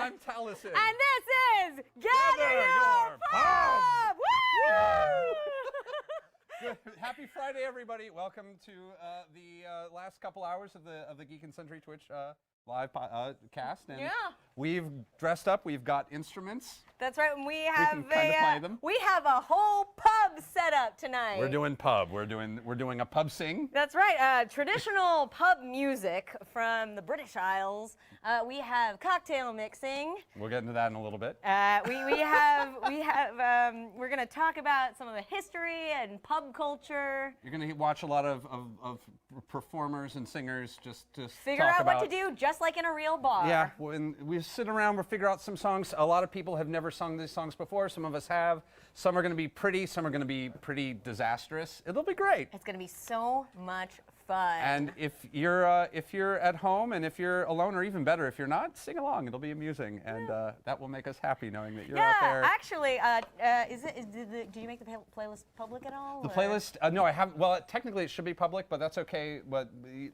I'm Taliesin. And this is Gather Your Pub! Woo! Happy Friday, everybody. Welcome to the last couple hours of the Geek Sundry Twitch live cast. And we've dressed up. We've got instruments. That's right. And we have play them. We have a whole pub set up tonight. We're doing pub. We're doing a pub sing. That's right. Traditional pub music from the British Isles. We have cocktail mixing. We'll get into that in a little bit. We're gonna talk about some of the history and pub culture. You're gonna watch a lot of performers and singers just figure out what to do, just like in a real bar. Yeah, when we sit around, we'll figure out some songs. A lot of people have never sung these songs before. Some of us have. Some are going to be pretty. Some are going to be pretty disastrous. It'll be great. It's going to be so much fun. And if you're at home and if you're alone, or even better, if you're not, sing along. It'll be amusing, and that will make us happy knowing that you're out there. Yeah, actually, do you make the playlist public at all? The playlist? No, I haven't. Well, technically it should be public, but that's okay. But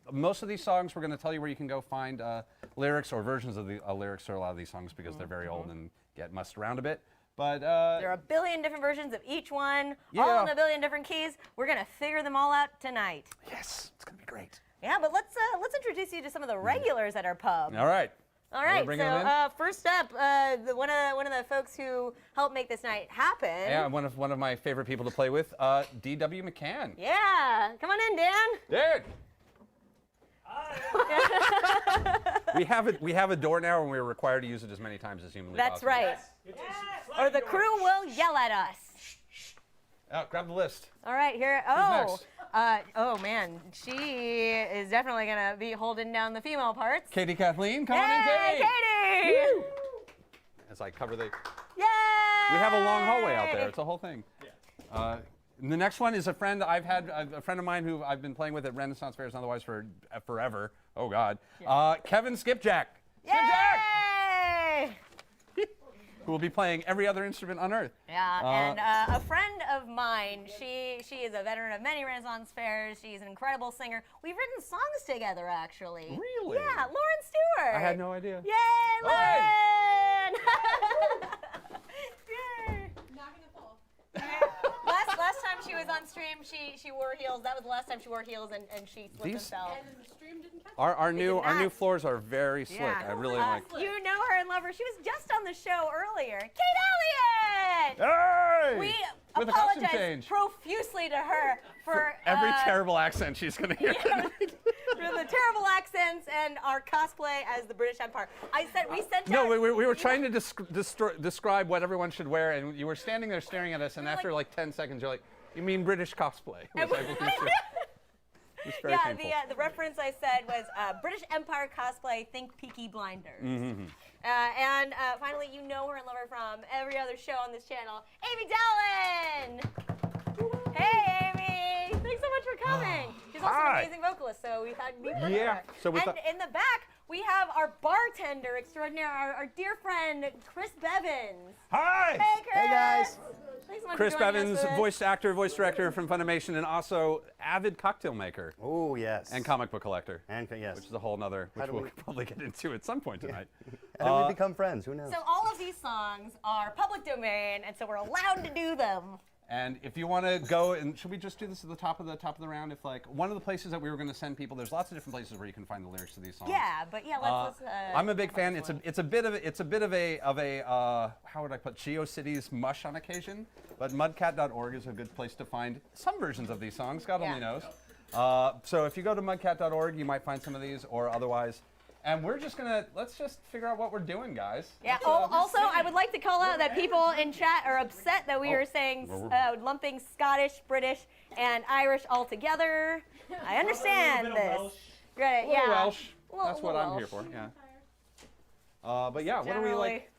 most of these songs, we're going to tell you where you can go find lyrics or versions of the lyrics for a lot of these songs because they're very old and get mussed around a bit. But there are a billion different versions of each one, all in a billion different keys. We're gonna figure them all out tonight. Yes, it's gonna be great. Yeah, but let's introduce you to some of the regulars at our pub. All right. All right. So first up, one of the folks who helped make this night happen. Yeah, one of my favorite people to play with, D.W. McCann. Yeah, come on in, Dan. Dude. we have a door now, and we're required to use it as many times as humanly possible. That's right. Yes. Or the crew will yell at us. Grab the list. All right, here. Who's next? Oh man, she is definitely gonna be holding down the female parts. Katie Kathleen, come on in, Katie! Katie! Woo! As I cover the. Yay! We have a long hallway out there. It's a whole thing. Yeah. The next one is a friend I've had, a friend of mine who I've been playing with at Renaissance fairs and otherwise for forever. Oh God. Kevin Skipjack. Skipjack! Yay! Who will be playing every other instrument on earth. Yeah, and a friend of mine, she is a veteran of many Renaissance fairs. She's an incredible singer. We've written songs together, actually. Really? Yeah, Lauren Stewart. I had no idea. Yay, Lauren! Yay! Knocking the pole. Last time she was on stream, she wore heels. That was the last time she wore heels, and she slipped and fell. And the stream didn't catch Our new floors are very slick. Yeah. I really like. You know her and love her. She was just on the show earlier. Kate Elliott! Hey! We With a costume apologize change. profusely to her for Every terrible accent she's gonna hear. for the terrible accents and our cosplay as the British Empire. We sent No, out. we were trying to describe what everyone should wear, and you were standing there staring at us, and after like 10 seconds, you're like, "You mean British cosplay?" It's very painful. The reference I said was British Empire cosplay, think Peaky Blinders. Mm-hmm. And finally, you know her and love her from every other show on this channel, Amy Dallin! Hey, Amy! Thanks so much for coming. She's also an amazing vocalist, so we thought we'd bring her. So and in the back, we have our bartender extraordinaire, our dear friend, Chris Bevins. Hi! Hey, Chris! Hey, guys. Thanks so much Chris for joining Bevins, us today. voice actor, voice director from Funimation, and also avid cocktail maker Oh, yes. and comic book collector, And yes. which is a whole nother, which do we'll we- probably get into at some point tonight. How did we become friends? Who knows? So all of these songs are public domain, and so we're allowed to do them. And if you want to go, and should we just do this at the top of the round? If like one of the places that we were going to send people, there's lots of different places where you can find the lyrics to these songs. Yeah, but yeah, let's. I'm a big fan. It's a bit of a how would I put GeoCities mush on occasion, but mudcat.org is a good place to find some versions of these songs. God only knows. So if you go to mudcat.org, you might find some of these, or otherwise. And let's just figure out what we're doing, guys. Yeah. Also, I would like to call out that people in chat are upset that we are saying lumping Scottish, British, and Irish all together. I understand this. Right? Yeah. Welsh. Well, That's what I'm here for. Yeah. But yeah, what do we like?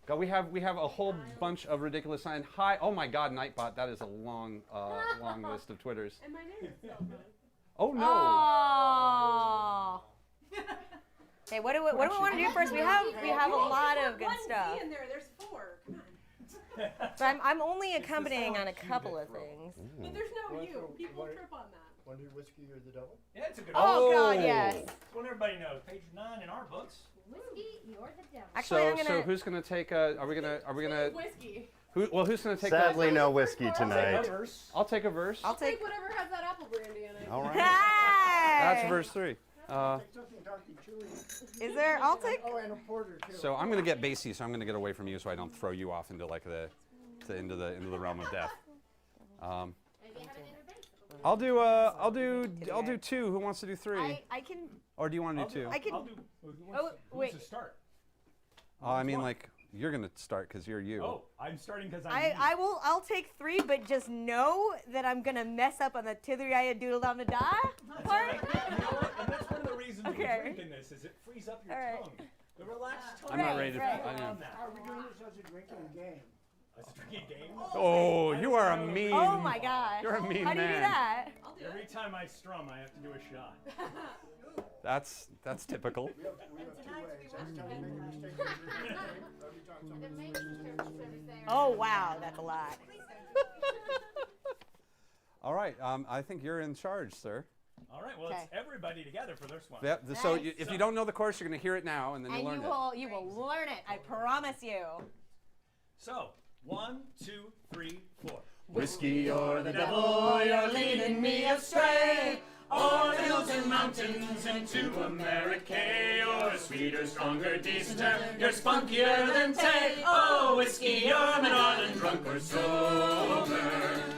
God, we have a whole bunch of ridiculous signs. Hi, oh my God, Nightbot. That is a long list of Twitters. And my name is still good. Oh no. Oh. Okay, what do we want to do first? We have a lot of good stuff. In there, there's 4. Come on. So I'm only accompanying on a couple of things. But there's no you. People trip on that. Wonder whiskey or the devil? Yeah, it's a good Oh one. God, yes. It's one everybody knows. Page 9 in our books. Whiskey, you're the devil. Actually, I'm gonna. So who's gonna take? Are we gonna? Whiskey. Who's gonna take? Sadly, no whiskey Take a tonight. verse. I'll take a verse. I'll take. Take whatever has that apple brandy in it. All right. That's Hey! verse 3. Something dark and chewy. Is there? I'll take. Oh, and a porter too. So I'm gonna get bassy, so I'm gonna get away from you, so I don't throw you off into like into the realm of death. And you have an intervention. I'll do 2. Who wants to do 3? I can. Or do you want to do 2? I can. I'll do. Who Oh, wants wait. to start? I mean, like you're gonna start because you're you. Oh, I'm starting because I'm. I will. I'll take 3, but just know that I'm gonna mess up on the Tithriaya Doodle Dum Da part. You know what? And that's one of the reasons Okay. we're drinking this is it frees up your All right. tongue. The relaxed tongue. I'm not Right, ready to. right. I know. on that. Are we doing this as a drinking game? As a drinking game. Oh, you are a mean. Oh my gosh. You're a mean How do you do man. that? I'll do Every it. time I strum, I have to do a shot. That's typical. We have 2 ways. Every time you make a mistake, you drink the game. Every time The something main church service there. Oh wow, that's a lot. All right. I think you're in charge, sir. All right. Well, Okay. it's everybody together for this one. Yep. So Nice. if you don't know the chorus, you're gonna hear it now, and then And you'll you learn will. You will learn it. I promise you. So 1, 2, 3, 4. Whiskey, you're the devil, you're leading me astray. O'er hills and mountains into America. You're sweeter, stronger, decenter. You're spunkier than Tay. Oh, whiskey, you're my darling, drunk or sober.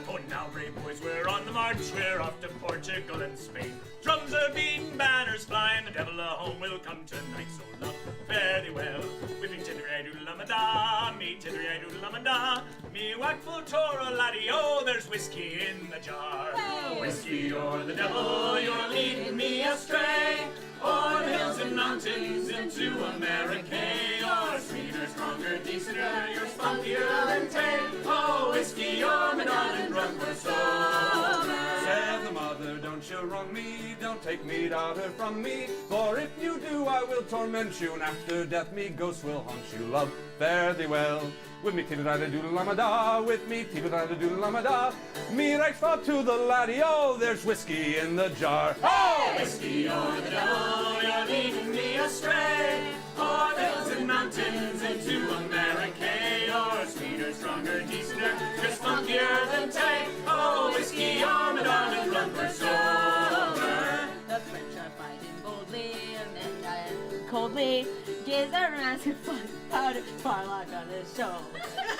Oh, now, brave boys, we're on the march. We're off to Portugal and Spain. Drums are beating, banners flying. The devil a home will come tonight. So love fare thee well. With me tiddly-ay-doodle-lamada, me tiddly-ay-doodle-lamada. Me wackful Toro laddie, oh, there's whiskey in the jar. Whiskey, you're the devil, you're leading me astray. O'er the hills and mountains into America. You're sweeter, stronger, decenter, you're spunkier than Tay. Oh, whiskey, you're my darling, drunk or sober. Said the mother, don't you wrong me, don't take me daughter from me, for if you do I will torment you, and after death me ghosts will haunt you. Love, fare thee well. With me tiddle-da-doodle-lamada, with me tiddle-da-doodle-lamada. Me right far to the laddie, oh, there's whiskey in the jar. Oh! Whiskey, you're the devil, you're leading me astray. O'er the hills and mountains into America. You're sweeter, stronger, decenter, you're spunkier than Tay. Oh, whiskey, you're my darling, drunk or sober. The French are fighting boldly and then dying coldly. Gives a massive fun powder farlock on his show.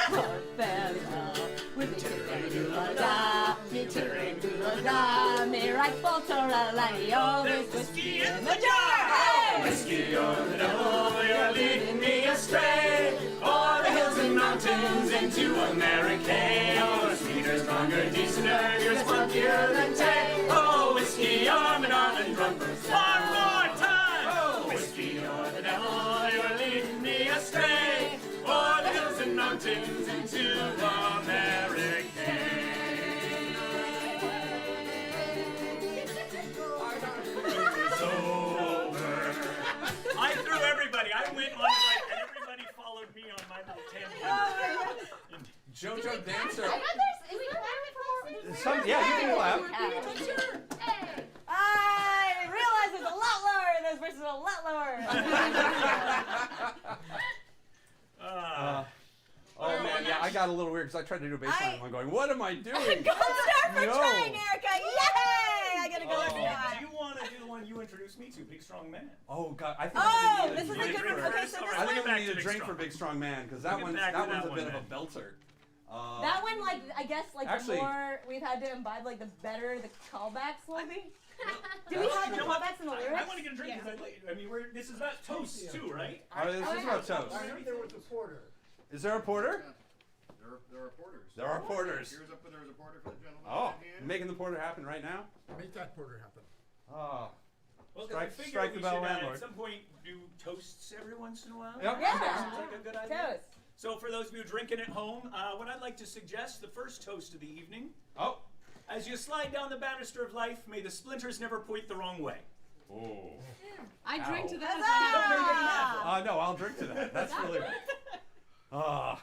Oh, fairly well. With me tiddly-doodle-da, me tiddly-doodle-da, me right full Toralani, oh, there's whiskey in the jar. Hey! Whiskey, you're the devil, you're leading me astray. O'er the hills and mountains into America. You're sweeter, stronger, decenter, you're spunkier than Tay. Oh, whiskey, you're my darling, drunk or sober. One more time! Oh, whiskey, you're the devil, you're leading me astray. O'er the hills and mountains into America. Sober. I threw everybody. I went on like, and everybody followed me on my little tangent. JoJo Dancer. I thought there's, is there time for more? Yeah, you can clap. Hey. I realize it's a lot lower. This verse is a lot lower. Oh man, yeah, I got a little weird because I tried to do a bass line. I'm going, what am I doing? Gold star for No. trying, Erica! Yay! I gotta go Oh, with that. do you want to do the one you introduced me to, Big Strong Man? Oh god, I think Oh, I'm gonna this need is a a drink good for one. Okay, so this I think one. I'm gonna need a Big drink Strong. for Big Strong Man because We'll that get one's back to that that one's a one bit of then. a belter. That one, like, I guess, like, Actually- the more we've had to imbibe, like, the better the callbacks will be. Do we have the You know what? callbacks in the I lyrics? want to get a drink because I mean, this is about toasts too, right? This is about toast. I heard there was a porter. Is there a porter? There are porters. There are porters. There's a porter for the gentleman. Oh, in hand. making the porter happen right now. Make that porter happen. Oh. Well, Strike- I figure strike we the bell, should landlord. at some point do toasts every once in a while. Yep. Yeah. Seems like a good idea. Toast. So for those of you drinking at home, what I'd like to suggest, the first toast of the evening, Oh. as you slide down the banister of life, may the splinters never point the wrong way. Oh. I drink Ow. to that. Huzzah! No, I'll drink to that. That's really. Ah.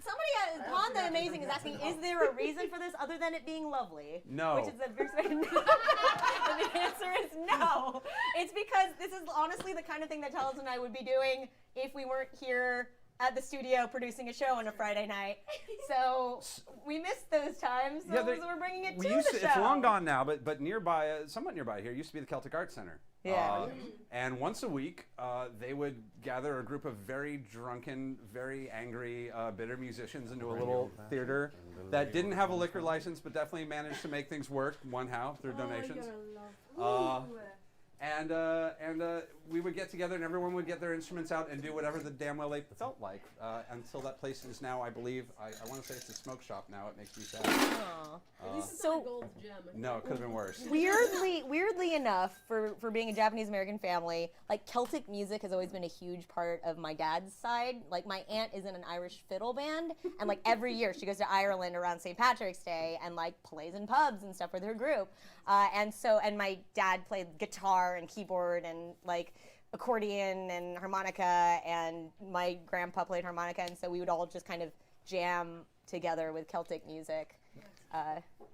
Somebody on the Amazing is asking, is there a reason for this other than it being lovely? No. Which is a very and the answer is no. It's because this is honestly the kind of thing that Tallis and I would be doing if we weren't here at the studio producing a show on a Friday night. So we missed those times, so we're bringing it to the show. It's long gone now, but nearby, somewhat nearby here, used to be the Celtic Arts Center. Yeah. And once a week, they would gather a group of very drunken, very angry, bitter musicians into a little theater that didn't have a liquor license, but definitely managed to make things work somehow through donations. And we would get together, and everyone would get their instruments out and do whatever the damn well they felt like. Until that place is now, I believe, I want to say it's a smoke shop now. It makes me sad. At least it's not a gold gem. No, it could have been worse. Weirdly enough, for being a Japanese American family, like Celtic music has always been a huge part of my dad's side. Like my aunt is in an Irish fiddle band, and like every year she goes to Ireland around St. Patrick's Day and like plays in pubs and stuff with her group. And my dad played guitar and keyboard and like accordion and harmonica, and my grandpa played harmonica, and so we would all just kind of jam together with Celtic music.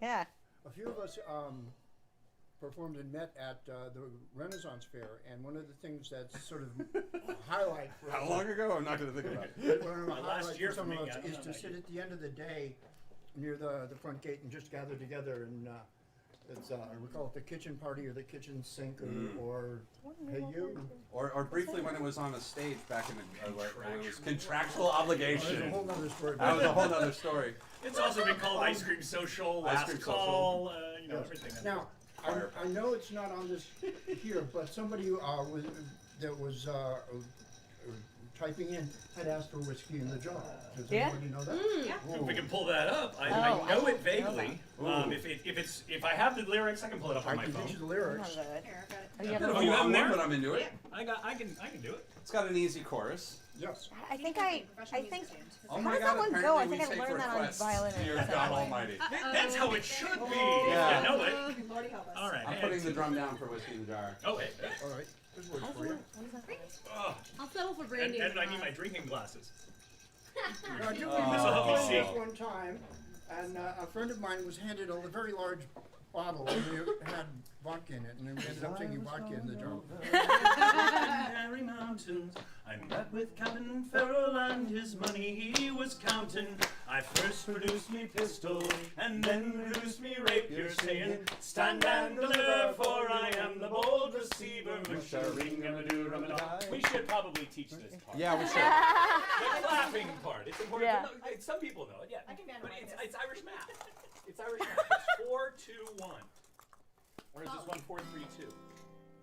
Yeah. A few of us performed and met at the Renaissance Fair, and one of the things that's sort of a highlight for How us, long ago? I'm not going to think about it. one of the Last highlights year for some for of me, us I don't is know to about sit you. at the end of the day near the front gate and just gather together, and it's we call it the kitchen party or the kitchen sink or hey you. Or briefly when it was on a stage back in the where it was contractual There's a obligation. whole other story. That was a whole other story. It's also been called Ice Cream Social, Ice Last Cream Call, you know, Yes. everything. Now, I know it's not on this here, but somebody that was typing in had asked for whiskey in the jar. Does Yeah. anybody know that? If we can pull that up, I Oh, know I it vaguely. Ooh. If I have the lyrics, I can pull it up I on my can get you phone. the lyrics. Here, I've got it. Oh, you have Bit of a- a you have long them one, there? but I'm into it. I can do it. It's got an easy chorus. Yes. I think Oh how my does God, that one go? apparently I think we I take learned that on requests. violin at Dear some God point. Almighty. That's how it should be. Yeah. You know it. Lordy help us. All right. I'm hey, putting the drum down for Whiskey in the Jar. Oh, hey. All right. There's words for you. Oh, I'll settle for brandy. and I need my drinking glasses. Now, I do Oh. remember This'll help me see. this one time, and a friend of mine was handed a very large bottle, and it had vodka in it, and we ended up taking vodka in the jar. Harry Mountains, I met with Captain Farrell and his money he was counting. I first produced me pistol, and then produced me rapier, saying, stand and deliver, for I am the bold receiver. We should probably teach this part. Yeah, we should. The clapping part. It's important. Yeah. To know. Some people know it, yeah. I can But memorize it's, this. it's Irish math. It's Irish math. It's 4, 2, 1. Or is this 1, 4, 3, 2? Would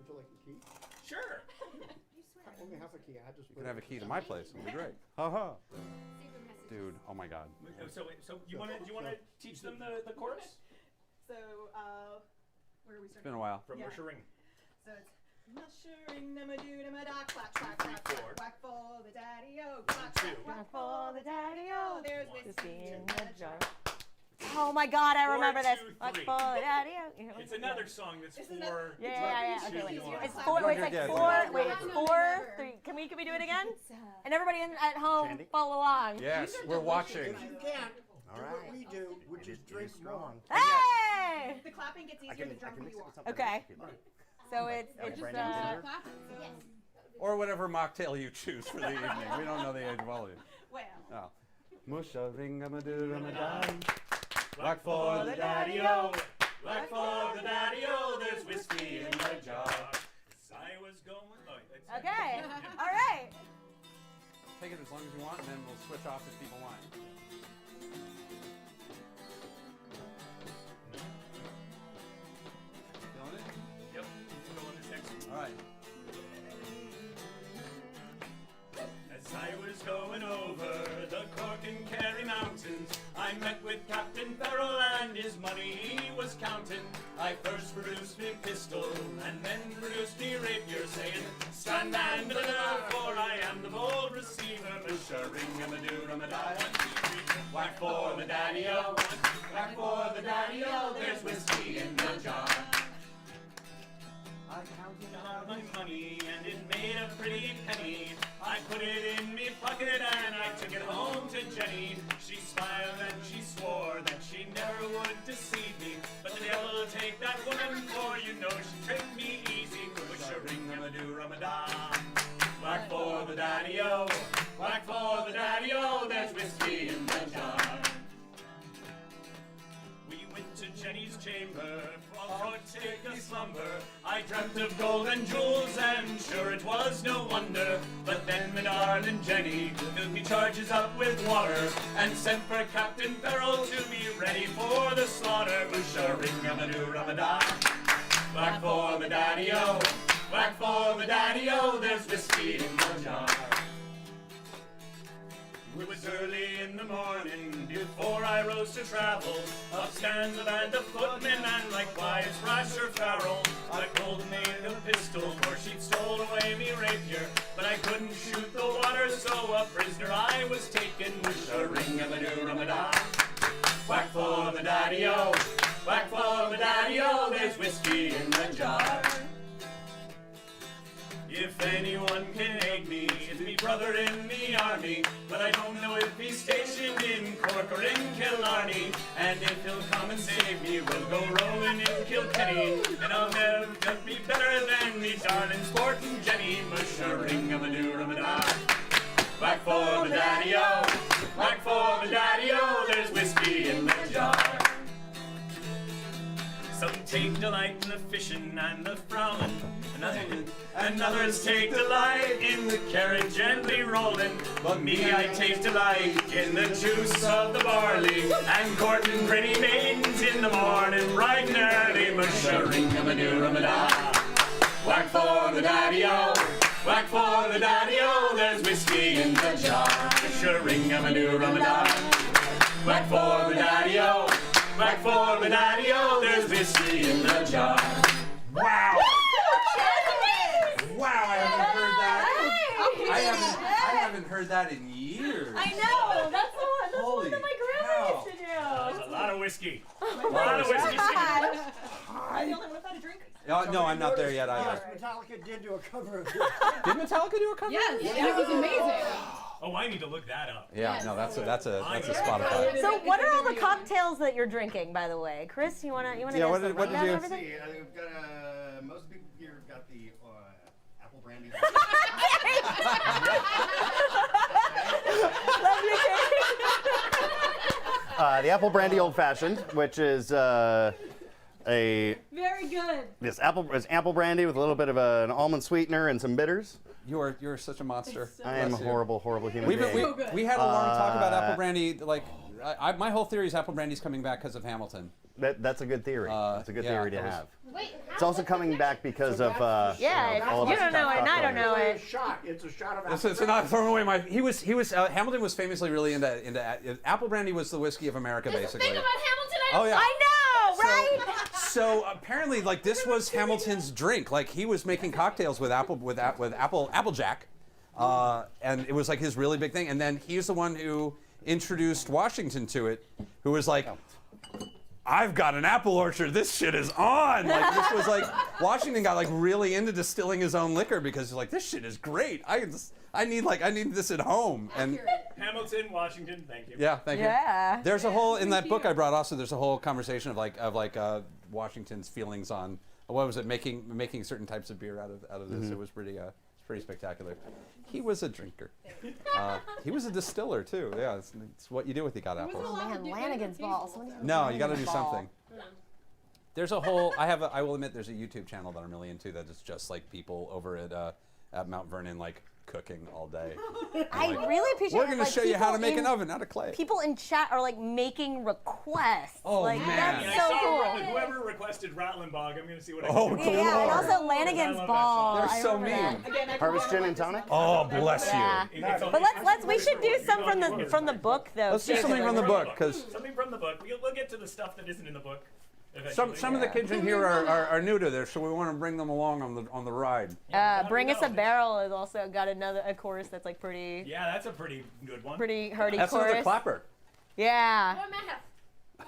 you like a key? Sure. Only half a key. I just You can have a key to my place. It'll be great. Ha Dude, oh my God. So do you want to teach them the chorus So, where are we It's starting? been a while. from Yeah. Mushering? So it's mushering them a doo them a da clap clap clap Four. clap whack for the daddy o clap Two. clap whack for the daddy o. There's whiskey in the jar. Oh my God, I 4, remember this. 2, Like, 3. oh, daddy-o. It's another song that's It's for. another- Yeah. two, Okay, wait. you want. It's four. Wait, it's like Yeah, four. yeah. Wait, it's Yeah. 4, 3. Can we do it again? And everybody at home Shandy? follow along. Yes, we're watching. If you can't, All do right. what we do, which is drink more. Hey! The clapping gets I easier the can drunker mix you it are. with something Okay. else if you'd like. So it's Like just brandy and ginger? Or whatever mocktail you choose for the evening. We don't know the age of all of you. Well, Oh. Musha ring-a-ma-doo-ram-a-dime. Whack for the daddy-o, whack for the daddy-o, there's whiskey in the jar. As I was going. Oh, it's- okay. All right. Take it as long as you want, and then we'll switch off if people want. Feeling it? Yep. Go on this next one. All right. As I was going over the Cork and Kerry mountains, I met with Captain Farrell and his money he was counting. I first produced me pistol and then produced me rapier, saying, stand and deliver, for I am the bold receiver. Musha ring-a-ma-doo-ram-a-die. Whack for the daddy-o, whack for the daddy-o, there's whiskey in the jar. I counted out my money and it made a pretty penny. I put it in me pocket and I took it home to Jenny. She smiled and she swore that she never would deceive me. But the devil take that woman, for you know she tricked me easy. Push a ring Ramadan. Whack for the daddy-o, whack for the daddy-o, there's whiskey in the jar. We went to Jenny's chamber, for take a slumber. I dreamt of gold and jewels, and sure it was no wonder. But then my darling Jenny filled me charges up with water, and sent for Captain Beryl to be ready for the slaughter. Bush-a-ring, Amadoo, Ramadan. Whack for the daddy-o, whack for the daddy-o, there's whiskey in the jar. It was early in the morning, before I rose to travel. Up stands the band of footmen, and likewise Rasher Farrell. I pulled and made a pistol, for she'd stole away me rapier. But I couldn't shoot the water, so a prisoner I was taken. Wish-a-ring, Amadoo, Ramadan. Whack for the daddy-o, whack for the daddy-o, there's whiskey in the jar. If anyone can aid me, it's me brother in the army. But I don't know if he's stationed in Cork or in Killarney. And if he'll come and save me, we'll go rolling in Kilkenny. And I'll never be better than me darling sporting Jenny. Mush-a-ring, Amadoo, Ramadan. Whack for the daddy-o, whack for the daddy-o, there's whiskey in the jar. Some take delight in the fishing and the froling, and others take delight in the carriage gently rolling. But me, I take delight in the juice of the barley, and courting pretty maidens in the morning, bright and early. Mush-a-ring, Amadoo, Ramadan. Whack for the daddy-o, whack for the daddy-o, there's whiskey in the jar. Mush-a-ring, Amadoo, Ramadan. Whack for the daddy-o, whack for the daddy-o, there's whiskey in the jar. Wow! Wow, I haven't heard that. I haven't heard that in years. I know. That's the one. That's the Holy one that my grandma cow. used to do. There's a lot of whiskey. A lot of whiskey singing. I'm the only one without a drink. No, I'm not there yet either. Metallica did do a cover of this. Did Metallica do a cover? Yes, and it was amazing. Oh, I need to look that up. Yeah, no, that's a Spotify. So, what are all the cocktails that you're drinking, by the way, Chris? You wanna Yeah, get what some did- what did rundown you- of everything? See, I've got most people here got the apple brandy. Love you, The apple brandy old fashioned, which is a Very good. this apple brandy with a little bit of an almond sweetener and some bitters. You're such a monster. It's so I am a Bless you. horrible human being. So good. We had a long talk about apple brandy. Like, my whole theory is apple brandy's coming back because of Hamilton. That's a good theory. That's a good yeah, theory to that was- have. Wait, It's also coming back because of Yeah, if all of you us don't know it, and I don't know it. It's a shot of It's not throwing away my. He was. Hamilton was famously really into apple brandy was the whiskey of America, basically. Think about Hamilton. Oh yeah. I know, right? So apparently, like this was Hamilton's drink. Like he was making cocktails with Applejack, and it was like his really big thing. And then he's the one who introduced Washington to it, who was like, I've got an apple orchard. This shit is on. Like this was like Washington got like really into distilling his own liquor because he's like, this shit is great. I need this at home. And Hamilton, Washington, thank you. yeah, thank you. Yeah. There's a whole in that book I brought also. There's a whole conversation of Washington's feelings on what was it making certain types of beer out of this. It was pretty spectacular. He was a drinker. He was a distiller too. Yeah, it's what you do with the got apples. Oh man, Lanigan's balls. No, you got to do Ball. something. There's a whole. I will admit, there's a YouTube channel that I'm really into that is just like people over at Mount Vernon like cooking all day. I really appreciate. We're going to like, show you how to people make an in- oven out of clay. People in chat are like making requests. Oh, like, man. I That's so saw cool. whoever requested Rattlenbog. I'm going to see what I Oh, can do. cool. Yeah, and also I Lanigan's love that ball. They're I so remember that. mean. Again, I Harvest forgot gin and my tonic? Oh, bless Yeah. you. But we should do some from the book though. Let's do too, something from the book because Something from the book. We'll get to the stuff that isn't in the book. some of the kids in here are new to this, so we want to bring them along on the ride. Bring Us a Barrel has also got a chorus that's like pretty Yeah, that's a pretty good one. hearty That's chorus. another clapper. Yeah.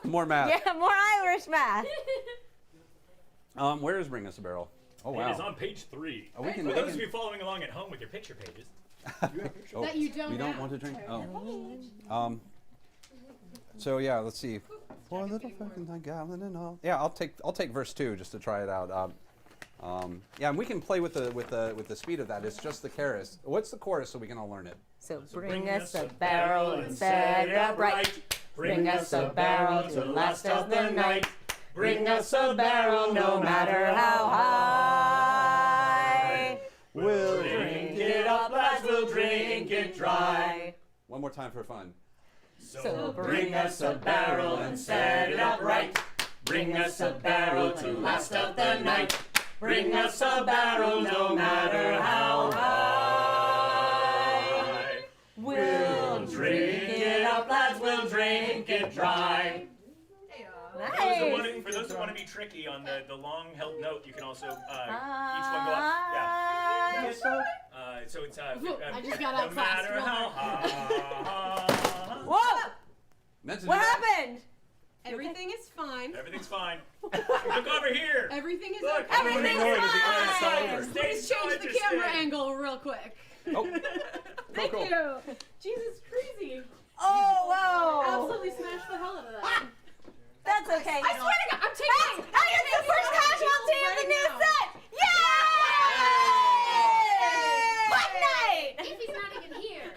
More math. Yeah, more Irish math. Where is Bring Us a Barrel? Oh It is wow. on page 3. Oh, we can. For we those can- of you following along at home with your picture pages. oh, That you don't we don't have. want to drink. Oh. So yeah, let's see. 4 little fucking gallon and all. Yeah, I'll take verse 2 just to try it out. Yeah, and we can play with the speed of that. It's just the chorus. What's the chorus so we can all learn it? So bring us a barrel and set it up right. Bring us a barrel to last us the night. Bring us a barrel no matter how high. We'll Drink it up, lads, we'll drink it dry. One more time for fun. So bring us a barrel and set it up right. Bring us a barrel to last out the night. Bring us a barrel no matter how high. We'll drink it up, lads, we'll drink it dry. Nice. For those who want to be tricky on the long held note, you can also each one go up. Yeah. So it's I just got no out fast. matter how high. Whoa! Meant to What do that. happened? Everything is fine. Everything's fine. Look over here. Everything is Look, okay. Everything's fine. Please change the camera angle real quick. Oh. Thank cool. you. Jesus, crazy. Oh, whoa. Absolutely smashed the hell out of that. That's okay. I swear to God, I'm taking. Hey, it's the first casualty of the new set! Yay! Fight night! If he's not even here.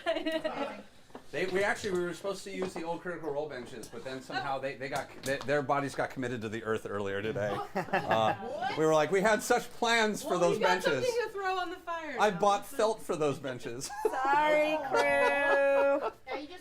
We were supposed to use the old Critical Role benches, but then somehow their bodies got committed to the earth earlier today. We were like, we had such plans for those you got benches. something to throw on the fire. I bought felt for those benches. Sorry, crew.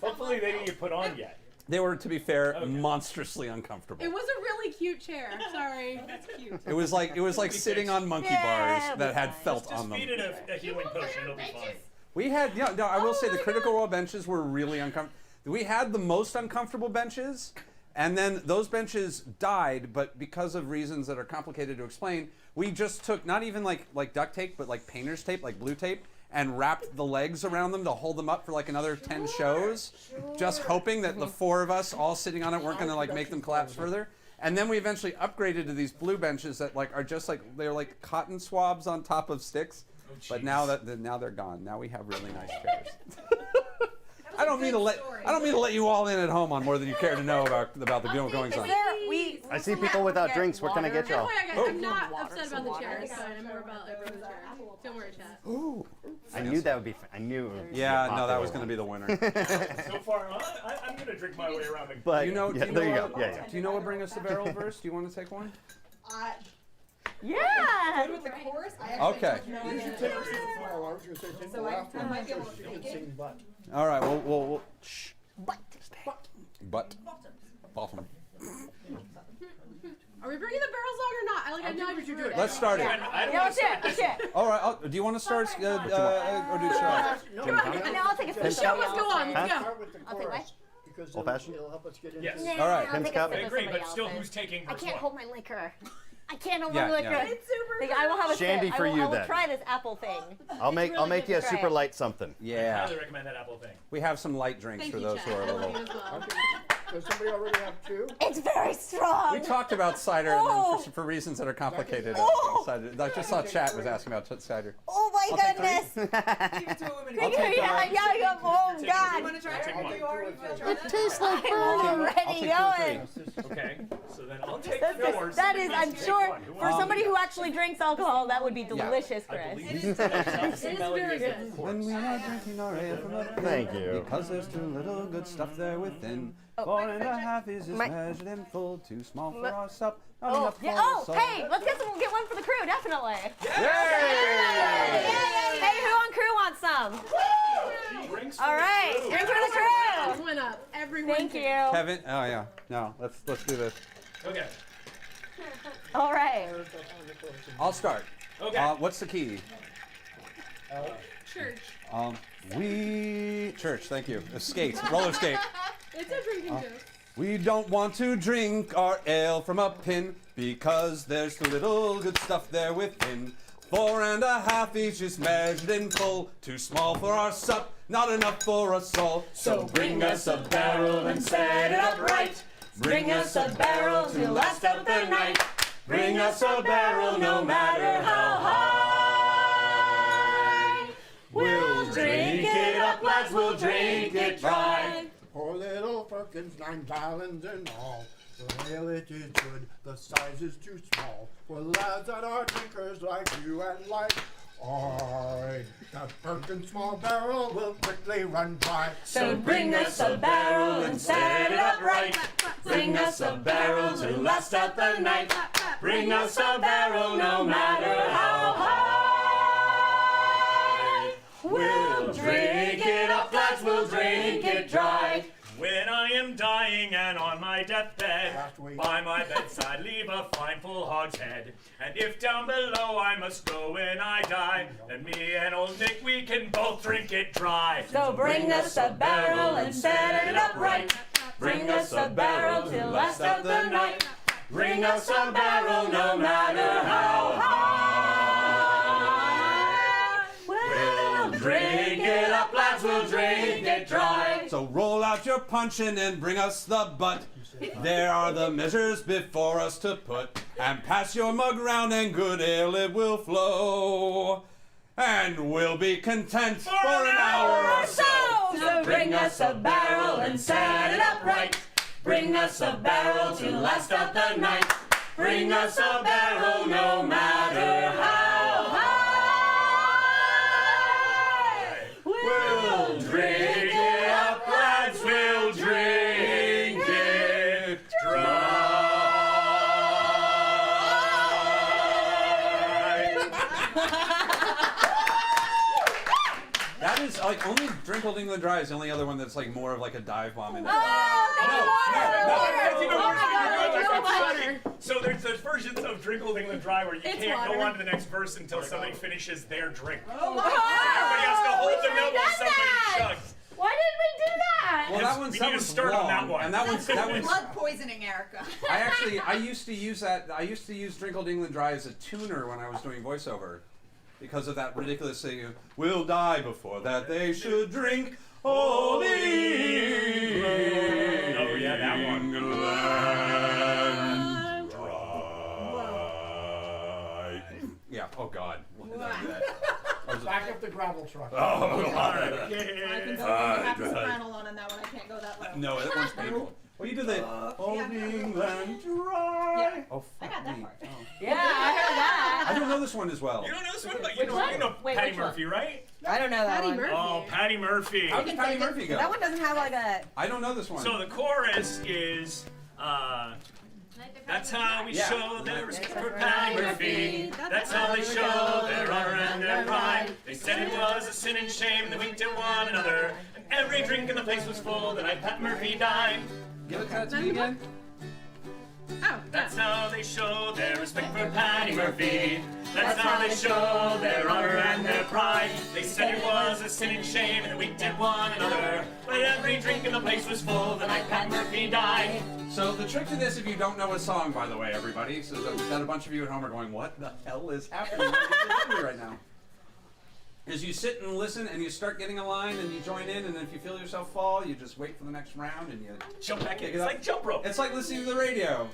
Hopefully they didn't get put on yet. They were, to be fair, monstrously uncomfortable. It was a really cute chair. Sorry. That's cute. It was like sitting on monkey bars that had felt on Just them. feed it a healing potion, it'll be fine. We had, I will say the Critical Role benches were really uncomfortable. We had the most uncomfortable benches, and then those benches died, but because of reasons that are complicated to explain, we just took not even like duct tape, but like painter's tape, like blue tape, and wrapped the legs around them to hold them up for like another 10 shows, just hoping that the four of us all sitting on it weren't going to like make them collapse further. And then we eventually upgraded to these blue benches that like are just like they're like cotton swabs on top of sticks. But now now they're gone. Now we have really nice chairs. I don't mean to let you all in at home on more than you care to know about the goings on. I see people without drinks. What can I get y'all? I'm not upset about the chair. It's fine. I'm more about like the chair. Don't worry, chat. Ooh. I knew that would be. I knew. It would be a Yeah, no, that popular was going to one. be the winner. So far, I'm going to drink my way around the... But Do you know? yeah, there you go. Yeah. Do you know what Bring Us the Barrel verse? Do you want to take one? Yeah. With the chorus, I Okay. You should take it to the floor. I was going to say take the left one. might be able to She can sing butt. All right. We'll shh. But. Bottom. Are we bringing the barrels on or not? I know you do it. Let's start it. I don't Yeah, want let's to do it. Let's do it. All right. Do you want to start or do Sean? No, No, I'll take a The sip. show must go on. Let's go. start with the I'll take chorus. what? Because Old fashioned? it'll help us get into Yes. it. All right. I'll Tim's take cup. a I sip of agree, somebody but still, else's. who's taking I verse can't one? hold my liquor. I can't hold Yeah, my liquor. yeah. It's super Like, I will have a Shandy sip. for I you will then. try this apple thing. I'll make really you a good. super light something. I Yeah. highly recommend that apple thing. We have some light drinks Thank for you, those chat. who are a I love little. you as well. Does somebody already have two? It's very strong. We talked about cider, and Oh. then for reasons that are complicated, Oh. decided. I just saw chat was asking about cider. Oh my I'll take goodness. Give it to a woman. I'll take Yeah, one. yeah, oh You God. want to try it? Take one. You already want to try that? Tastes like I'm already I'll take 2 or going. 3. Okay, so then I'll take That yours. is, I'm sure, for somebody who actually drinks alcohol, that would be delicious, I Chris. believe it's the same melody very as the good. When we are drinking our ale from a pin, Thank you. because there's too little good stuff there within. Oh. 4 1/2 is just My- measured in full, too small for our sup, not Oh, enough for yeah. our Oh, soul. hey, let's get one for the crew, definitely. Yay! Hey, who on crew wants some? drinks. All right, drink for the crew. Went up. Everyone. Thank can. you. Kevin, oh yeah, no, let's do this. Okay. All right. I'll start. Okay. What's the key? Church. Church, thank you. Skate, roller skate. It's a drinking joke. We don't want to drink our ale from a pin because there's too little good stuff there within. 4 1/2 each is measured in full, too small for our sup, not enough for us all. So bring us a barrel and set it up right. Bring us a barrel to last out the night. Bring us a barrel no matter how high. We'll drink it up, lads, we'll drink it dry. Poor little Perkins, 9 gallons in all. The ale it is good, the size is too small for lads that are drinkers like you and like I. That broken small barrel will quickly run dry. So bring us a barrel and set it up right. Bring us a barrel to last out the night. Bring us a barrel no matter how high. We'll drink it up, lads, we'll drink it dry. When I am dying and on my deathbed, by my bedside leave a fine full hogshead. And if down below I must go when I die, then me and old Nick, we can both drink it dry. So bring us a barrel and set it up right. Bring us a barrel to last out the night. Bring us a barrel no matter how high. We'll drink it up, lads, we'll drink it dry. So roll out your puncheon and bring us the butt. There are the measures before us to put. And pass your mug round and good ale it will flow. And we'll be content for an hour or so. So bring us a barrel and set it up right. Bring us a barrel to last out the night. Bring us a barrel no matter how high. We'll drink it up, lads, we'll drink it dry. That is like only Drink Old England Dry is the only other one that's like more of like a dive bomb in it. So there's versions of Drink Old England Dry where you It's can't water. go on to the next verse until somebody finishes their drink. Oh my Everybody has to hold the note while somebody chugs. Why did we do that? Well, that one's we that need to one's start long, on that one. and that one's blood poisoning, Erica. I used to use that. I used to use Drink Old England Dry as a tuner when I was doing voiceover, because of that ridiculous thing. We'll die before that they should drink Old England. Oh yeah, that one. Dry. Yeah. Oh God. What did I do that? Back up the gravel truck. Oh, All right. I can go half a soprano on that one. I can't go that low. no, that one's painful. Well, you do the Old England Dry. Yeah. Oh, I got that me. part. Oh. Yeah, I heard that. I don't know this one as well. You don't know this one, but Which one? you know Wait, Patty which one? Murphy, right? I don't know that Patty one. Murphy. Oh, Patty Murphy. How does Patty Murphy go? That one doesn't have like a. I don't know this one. So the chorus is, that's how we Yeah. show their respect for Patty Murphy. That's how they show their honor and their pride. They said it was a sin and shame, they winked at one another. And every drink in the place was full the night Pat Murphy died. Give it that to me again. Oh, That's how they show their respect for Patty Murphy. That's how they show their honor and their pride. They said it was a sin and shame, and they winked at one another. But every drink in the place was full the night Pat Murphy died. So the trick to this, if you don't know a song, by the way, everybody, so that a bunch of you at home are going, what the hell is happening right now? Is you sit and listen, and you start getting a line, and you join in, and if you feel yourself fall, you just wait for the next round, and you Jump back in. pick It's it up. like jump rope. It's like listening to the radio,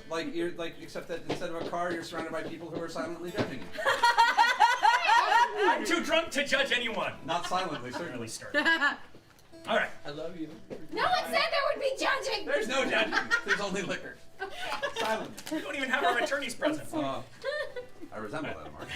except that instead of a car, you're surrounded by people who are silently judging you. I'm too drunk to judge anyone. Not silently, certainly. Really start. All right. I love you. No one said there would be judging. There's no judging. There's only liquor. Silent. We don't even have our attorneys present. I resemble that, Mark.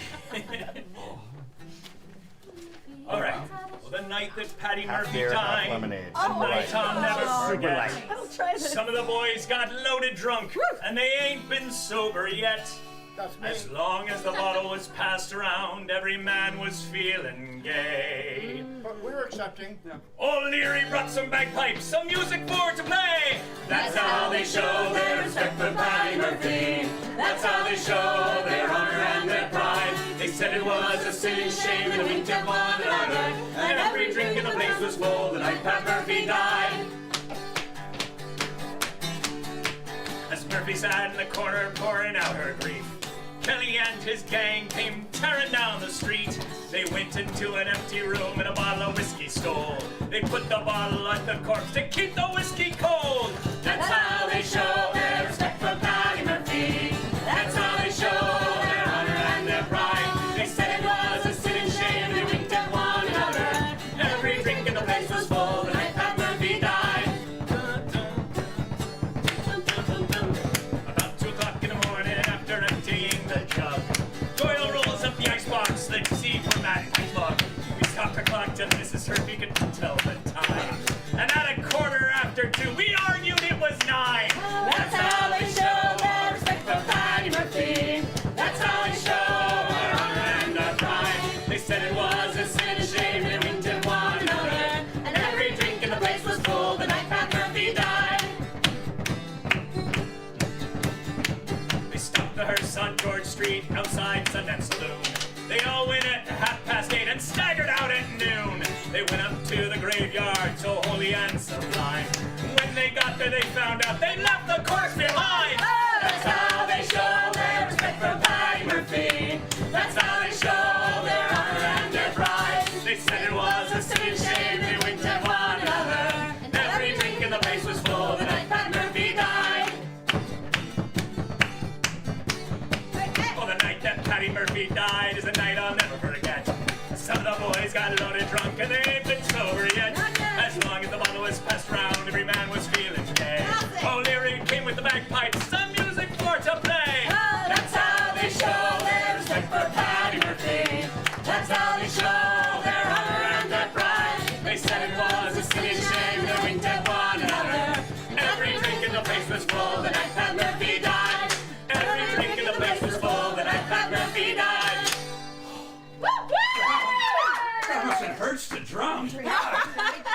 All right. Well, the night that Patty Half Murphy beer, half died, lemonade. the night I'll never forget. I'll try this. Some of the boys got loaded drunk, and they ain't been sober yet. That's me. As long as the bottle was passed around, every man was feeling gay. But we're accepting. Old Leary brought some bagpipes, some music for to play. That's how they show their respect for Patty Murphy. That's how they show their honor and their pride. They said it was a sin and shame, and they winked at one another. And every drink in the place was full the night Pat Murphy died. As Murphy sat in the corner pouring out her grief, Kelly and his gang came tearing down the street. They went into an empty room and a bottle of whiskey stole. They put the bottle on the corpse to keep the whiskey cold. That's how they show their respect for Patty Murphy. That's how they show their honor and their pride. They said it was a sin and shame, and they winked at one another. Every drink in the place was full the night Pat Murphy died. looked at Mrs. Herbie, could tell the time. And at 2:15, we argued it was 9. That's how they show their respect for Patty Murphy. That's how they show their honor and their pride. They said it was a sin and shame, they winked at one another. And every drink in the place was full the night Pat Murphy died. They stopped the hearse on George Street outside Sundance Saloon. They all went at 8:30 and staggered out at noon. They went up to the graveyard, so holy and sublime. When they got there, they found out they left the corpse behind. That's how they show their respect for Patty Murphy. That's how they show their honor and their pride. They said it was a sin and shame, they winked at one another. And every drink in the place was full the night Pat Murphy died. Well, the night that Patty Murphy died is a night I'll never forget. Some of the boys got loaded drunk and they ain't been sober yet. As long as the bottle was passed round, every man was feeling gay. O'Leary came with the bagpipes, some music for to play. That's how they show their respect for Patty Murphy. That's how they show their honor and their pride. They said it was a sin and shame, they winked at one another. Every drink in the place was full the night Pat Murphy died. Every drink in the place was full the night Pat Murphy died. It hurts to drum.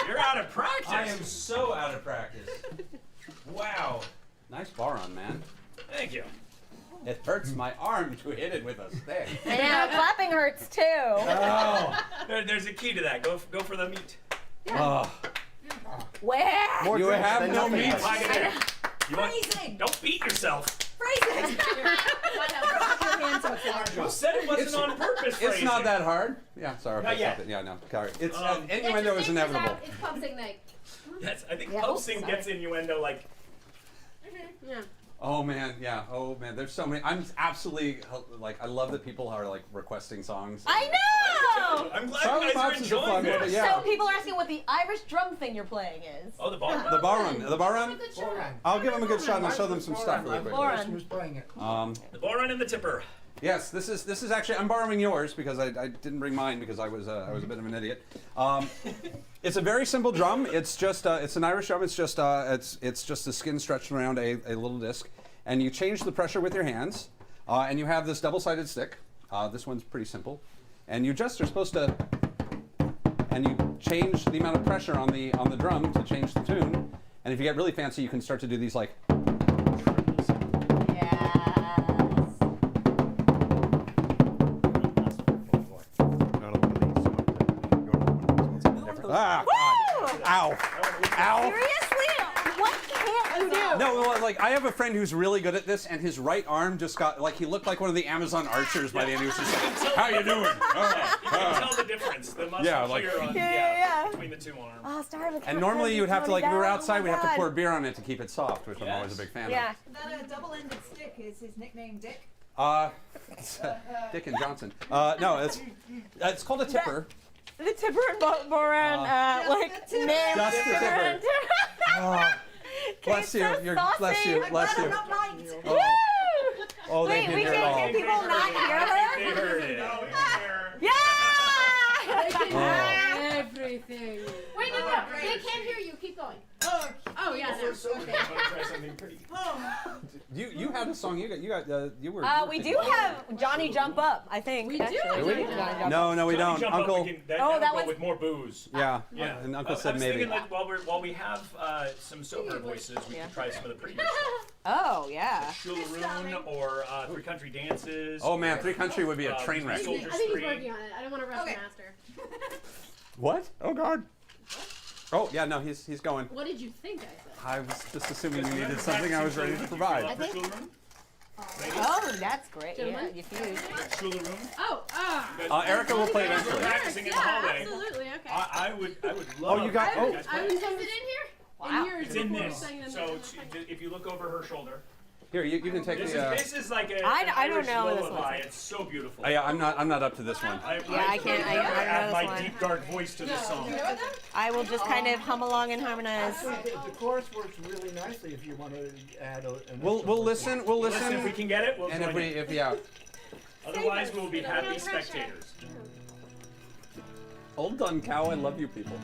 You're out of practice. I am so out of practice. Wow. Nice bar on, man. Thank you. It hurts my arm to hit it with a stick. I know, clapping hurts too. Oh. There's a key to that. Go for the meat. Oh. Where? More You drinks have than no nothing meat. else. You want, don't beat yourself. Phrasing! You said it wasn't on purpose. It's not that hard. Yeah, sorry. Not I yet. stopped it. Yeah, no. Sorry. It's Um, innuendo is inevitable. It's pub sing night. Yes, I think Yeah, posting sorry. gets innuendo like. Yeah. Oh man, yeah. Oh man, there's so many. I'm absolutely like. I love that people are like requesting songs. I know! I'm glad Charlie you guys are Pops is a fun enjoying one, this. yeah. So people are asking what the Irish drum thing you're playing is. Oh, the bar. The bar run. The bar run. Good show. I'll give them a good shot and I'll show them some stuff really quick. Lauren. Who's playing it? The bar run and the tipper. Yes, this is actually. I'm borrowing yours because I didn't bring mine because I was a bit of an idiot. It's a very simple drum. It's just it's an Irish drum. It's just the skin stretched around a little disc, and you change the pressure with your hands, and you have this double-sided stick. This one's pretty simple, and you just are supposed to, and you change the amount of pressure on the drum to change the tune. And if you get really fancy, you can start to do these like. Ah! God. Ow! Ow! Seriously? What can't you do? No, well, like I have a friend who's really good at this, and his right arm just got like he looked like one of the Amazon archers by the end. He was just like, "How you doing?" You can tell the difference. The muscle Yeah, like- here on, Yeah. between the two arms. Oh, started with And normally you would have to like if we were outside, we'd have to God. pour beer on it to keep it soft, which I'm always a big fan Yeah. That double-ended stick is his nickname, Dick. of. Dick and Johnson. No, it's called a tipper. The tipper and Moran, like, the tipper. name. Just the tipper. Oh, bless you. so You're saucy. bless you. I'm Bless glad you. I'm not mic'd. Oh, oh they Wait, did we it can't all. get people not hear her? They heard it. Yeah! They can Oh. hear everything. Wait, no. They can't hear you. Keep going. Oh, yeah. No. I want to try something pretty. You had a song. You were. You were We do thinking- have Johnny Jump Up, I think. We do actually. have Johnny Jump Up. No, we don't. Jump up, Uncle. we can, Oh, that'll that go one's- with more booze. Yeah. Yeah. And Uncle I said was maybe. thinking like while we have some sober voices, we can try some of the prettier stuff. Oh, yeah. Shularoon or Three Country Dances. Oh man, Three Country would be a Uh, train wreck. I think he's Soldier working on it. I don't want to rush Okay. the master. What? Oh God. Oh yeah, no, he's going. What did you think I said? I was just assuming you needed something I was ready to provide. I think- Shularoon? Oh, that's great. Yeah, Gentlemen? you fused. Shularoon? Oh, Erica will play eventually. Practicing in the yeah, hallway. absolutely. Okay. I would love. Oh, you got. Oh. I was in here. Wow. And yours It's in before this. sang them So down. if you look over her shoulder, Here, you can take the. this is like a. I an don't Irish know what this lullaby. looks It's so beautiful. Yeah, I'm not up to this one. Yeah, I can't- I don't know add this my one. deep dark voice to the song. I will just kind of hum along and harmonize. The chorus works really nicely if you want to add a. an We'll instrument. listen. We'll Listen, listen. if we can get it, we'll And join if we it. yeah. Otherwise, we'll be happy No pressure. spectators. Old done cow, I love you people.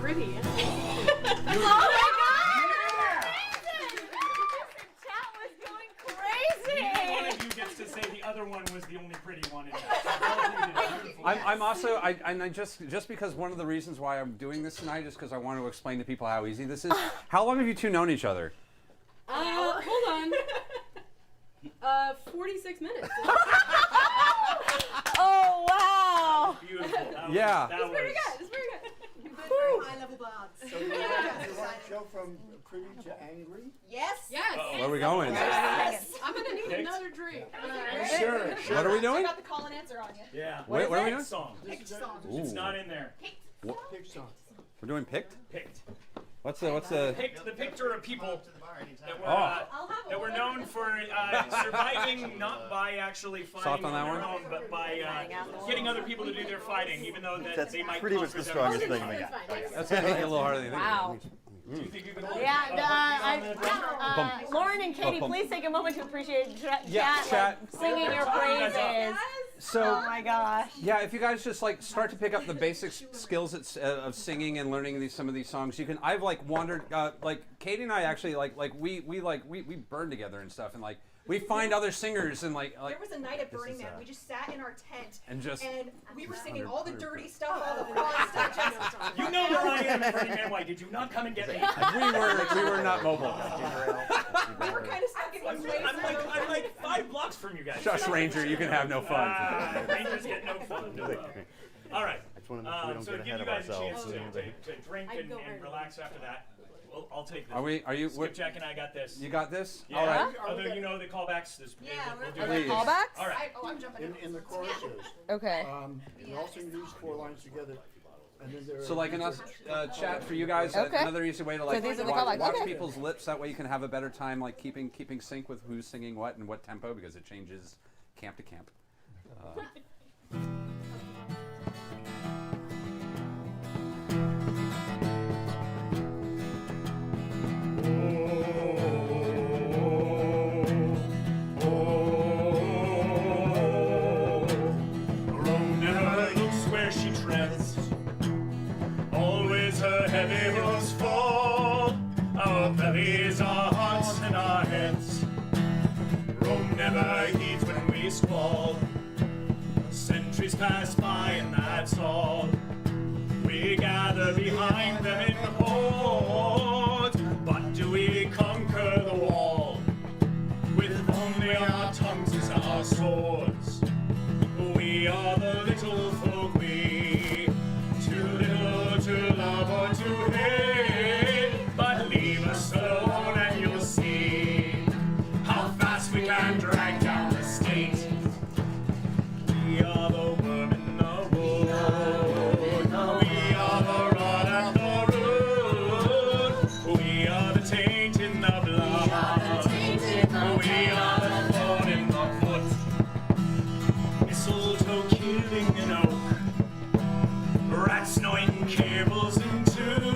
pretty. Oh my God! Chat was going crazy. One of you gets to say the other one was the only pretty one in that. I'm also, just because one of the reasons why I'm doing this tonight is because I want to explain to people how easy this is. How long have you two known each other? Hold on. 46 minutes. Oh wow! Beautiful. Yeah. That It's pretty was- good. It's pretty good. High-level blogs. So you want to go from pretty to angry? Yes. Yes. Where are we going? Yes. I'm gonna need Picked. another drink. Sure. What are we I doing? got the call and answer on you. Yeah. What are we doing? Song. Picked song. It's Ooh. not in there. Pick song. We're doing picked? Picked. What's the? Picked. The picked are people To the bar anytime. that were, I'll have that were known for surviving not by actually fighting Soft on that their one? own, but by getting other people to do their fighting, even though that they might pretty much conquer the them. strongest thing we got. That's gonna make it a little harder than you think. Wow. Do you think you could hold Yeah, Lauren and Katie, Bump. please take a moment to appreciate Yeah, chat, chat. like, singing your praises. So. Oh my gosh. Yeah, if you guys just like start to pick up the basic skills of singing and learning some of these songs, you can. I've like wandered, like Katie and I actually we burn together and stuff, and like we find other singers and like There was a night at this Burning is, Man. We just sat in our tent and we were singing all the dirty stuff, all the fun stuff. Just, You know where I am at Burning Man. Why did you not come and get me? we were not mobile. we were kind of stuck in these waves. I'm like 5 blocks from you guys. Shush, Ranger, you can have no fun. Rangers get no fun. All right. I just want to make sure we don't So get to ahead give of you guys a ourselves. chance to drink and relax after that, I'll take this. Are you? Skipjack and I got this. You got this? Yeah. All right. Although you know the callbacks, we'll do Please. it. Callbacks? All right. I'm jumping In the choruses, Okay. you all sing these 4 lines together. And then there So like in us chat for you guys, Okay. another easy way to like these are the watch callbacks. Okay. people's lips. That way you can have a better time like keeping sync with who's singing what and what tempo because it changes camp to camp. Rome never looks where she treads. Always her heavy horse fall. Our bellies, our hearts, and our heads. Rome never heeds when we squall. Centuries pass by and that's all. We gather behind them in hordes. But do we conquer the wall? With only our tongues as our swords. We are the little folk, we. Too little to love or to hate. But leave us alone and you'll see how fast we can drag down the state. We are the worm in the wood. We are the rod and the root. We are the taint in the blood. We are the thorn in the foot. Mistletoe killing an oak. Rats gnawing cables in two.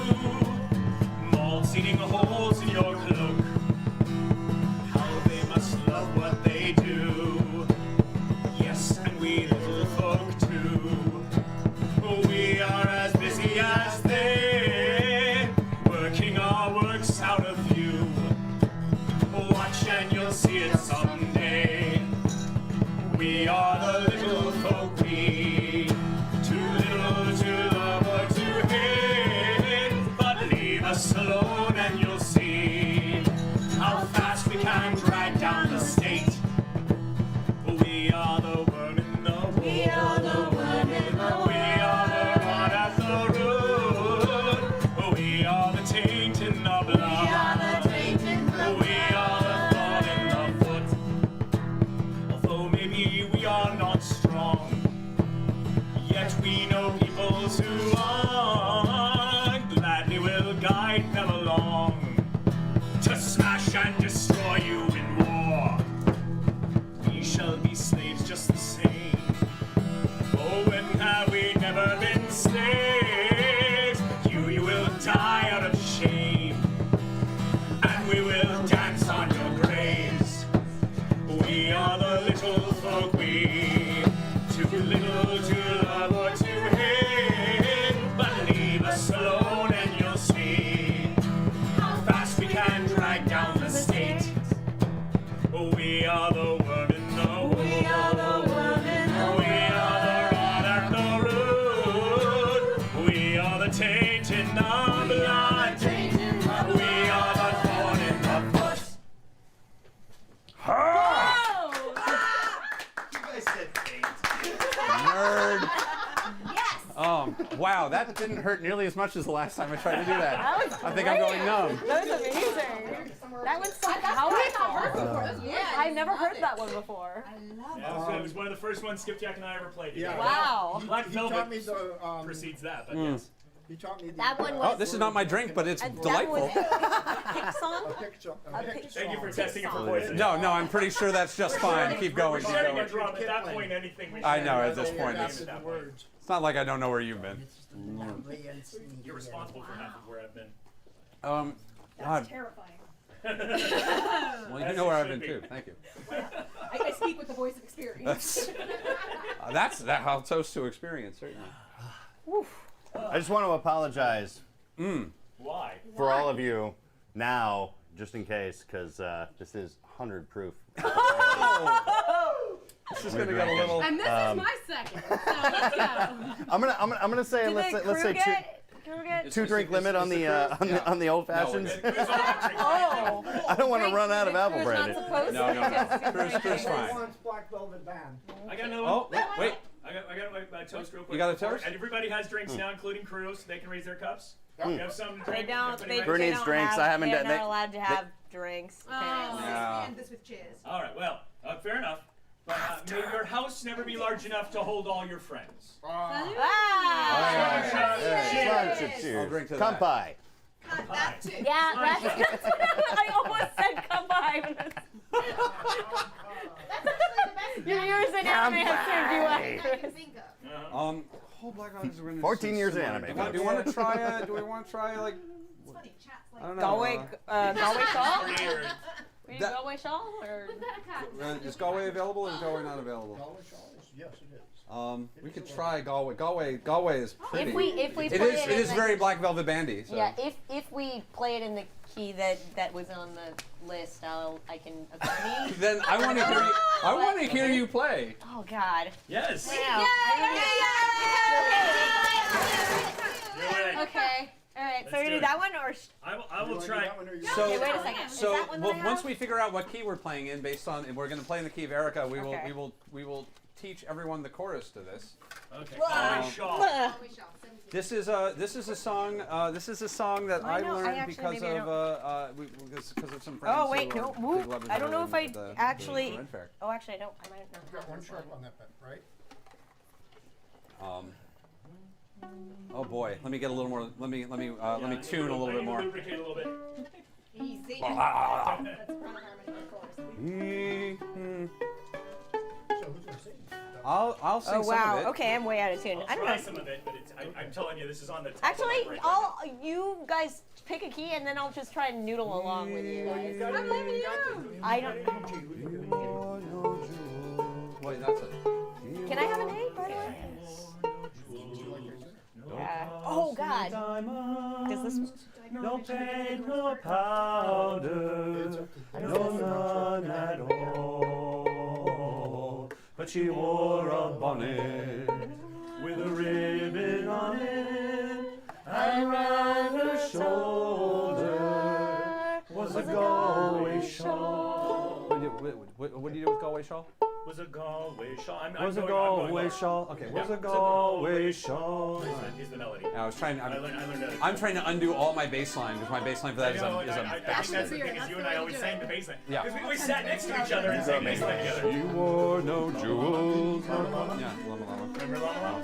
Moths eating holes in your cloak. How they must love what they do. Yes, and we little folk too. We are as busy as they, working our works out of view. Watch and you'll see it someday. We are the little folk, we. Too little to love or to hate. But leave us alone and you'll see how fast we can drag down the state. We are the worm in the wood. We are the worm in the wood. We are the rod at the root. We are the taint in the blood. We are the taint in the blood. We are the thorn in the foot. Although maybe we are not strong, yet we know peoples who are. Gladly will guide them along to smash and destroy you in war. We shall be slaves just the same. Oh, when have we never been slaves? You will die out of shame, and we will dance on your graves. We are the little folk, we. Too little to love or to hate. But leave us alone and you'll see how fast we can drag down the state. We are the worm in the wood. We are the worm in the wood. We are the rod and the root. We are the taint in the blood. We are the thorn in the foot. You guys said fate. Nerd. Yes. Wow, that didn't hurt nearly as much as the last time I tried to do that. That was I think I'm going great. numb. That was amazing. That was so powerful. I've never heard that one before. Yeah, it was one of the first ones Skipjack and I ever played together. Yeah. Wow. Black He taught Velvet me the, precedes that, but yes. he taught me the, That one Oh, was. this is not my drink, but it's That was delightful. a pick song? a picture. A pick Thank you for song. testing it for poison. No, I'm pretty sure that's just fine. Keep going, keep Sharing a going. drum at that point, anything we I share. know, at this point, It's it's, at that point. it's not like I don't know where you've been. You're responsible for half of where I've been. God, That's terrifying. well, you know where I've been too. Thank you. I speak with the voice of experience. That's how toast to experience, certainly. I just want to apologize Why? for all of you now, just in case, because this is 100 proof This is gonna get a little. And this is my second. So let's go. I'm gonna say Did let's the say crew get? two drink limit on the on the old fashions. Oh. I don't want to run out of apple Crew's brandy. not supposed No, no, no. to. Crew's fine. Wants Black Velvet Band. I got another one. Oh, wait. I got my toast real quick. You got a toast? And everybody has drinks now, including crew, so they can raise their cups. You have something to They drink. don't. Everybody Crew ready? needs drinks. I haven't They're done- not allowed to have drinks. apparently. Yeah. End this with cheers. All right, well, fair enough. But may your house never be large enough to hold all your friends. Ah! I'll drink to that. Kampai. That too. Yeah, that's I almost said come by. Your years in anime have served you well. Whole Black Ops. 14 years in anime. Do we want to try? Do we want to try like? It's funny, chat's like I don't know. Galway Shawl? Weird. Were you That- Galway Shawl or? Is Galway available or is Galway not available? Yes, it is. We could try Galway. Galway is pretty. If we It play is. It in is the- very Black Velvet Bandy. So. Yeah, if we play it in the key that was on the list, I can accompany. Then I want to hear you. I want to hear you play. Oh God. Yes. Wow. Okay. All right. So Let's we do do it. that one or? I will try. So, Okay, wait a second. Is so that one that I once have? we figure out what key we're playing in, based on, and we're going to play in the key of Erica, we Okay. will teach everyone the chorus to this. Okay. Well, Shaw. This is a song that I know, I learned actually because maybe of because of some friends. Oh wait, who no. are Whoop. big lovers I of don't know her if I at the actually. Red Fair. Oh, actually, I don't. I might not. Got one sharp on that bet, right? Oh boy, let me get a little more. Let me tune a little bit more. Lubricate a little bit. easy. So who's gonna sing? I'll sing Oh some wow. of it. Okay, I'm way out of tune. I'll I don't try know. some of it, but I'm telling you, this is on the top Actually, of my brain. you guys pick a key and then I'll just try and noodle along with you guys. I'm leaving you. I don't. Wait, that's it. Can I have an A, by the way? Oh God. Does this? No paint, no powder, no none at all. But she wore a bonnet with a ribbon on it, and round her shoulder was a Galway shawl. What do you do with Galway shawl? Was a Galway shawl. Was a Galway shawl. Okay, was a Galway shawl. Here's the melody. I was trying. I learned that. I'm trying to undo all my bass line because my bass line for that is I a think that's bastard. the thing is you and I always sang the bass line. Yeah. Because we sat next to each other and sang bass line together. You wore no jewels. Yeah, Lama Lama. Remember Lama?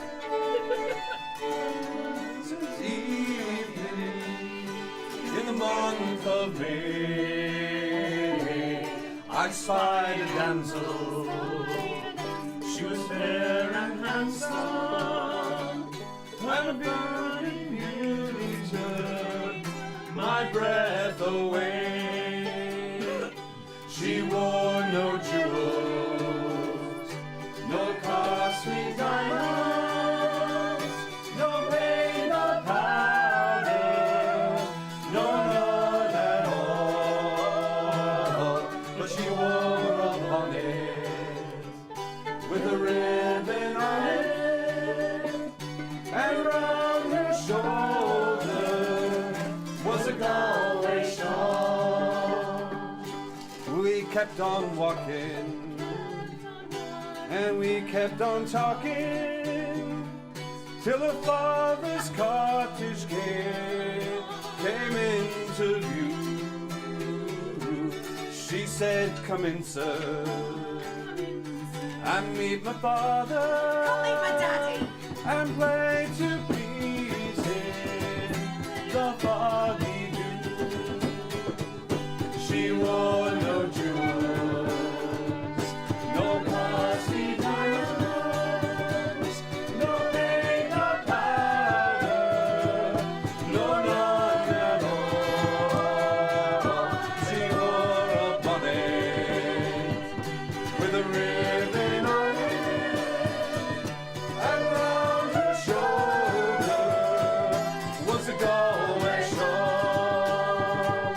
In the month of May, I spied a damsel. She was fair and handsome, and a burning beauty turned my breath away. She wore no jewels, no costly diamonds, no paint, no powder, no none at all. But she wore a bonnet with a ribbon on it, and round her shoulder was a Galway shawl. We kept on walking, and we kept on talking, till her father's cottage came into view. She said, "Come in, sir, and meet my father. Come meet my daddy. And play to please him the foggy dew." She wore no jewels, no costly diamonds, no paint, no powder, no none at all. She wore a bonnet with a ribbon on it, and round her shoulder was a Galway shawl.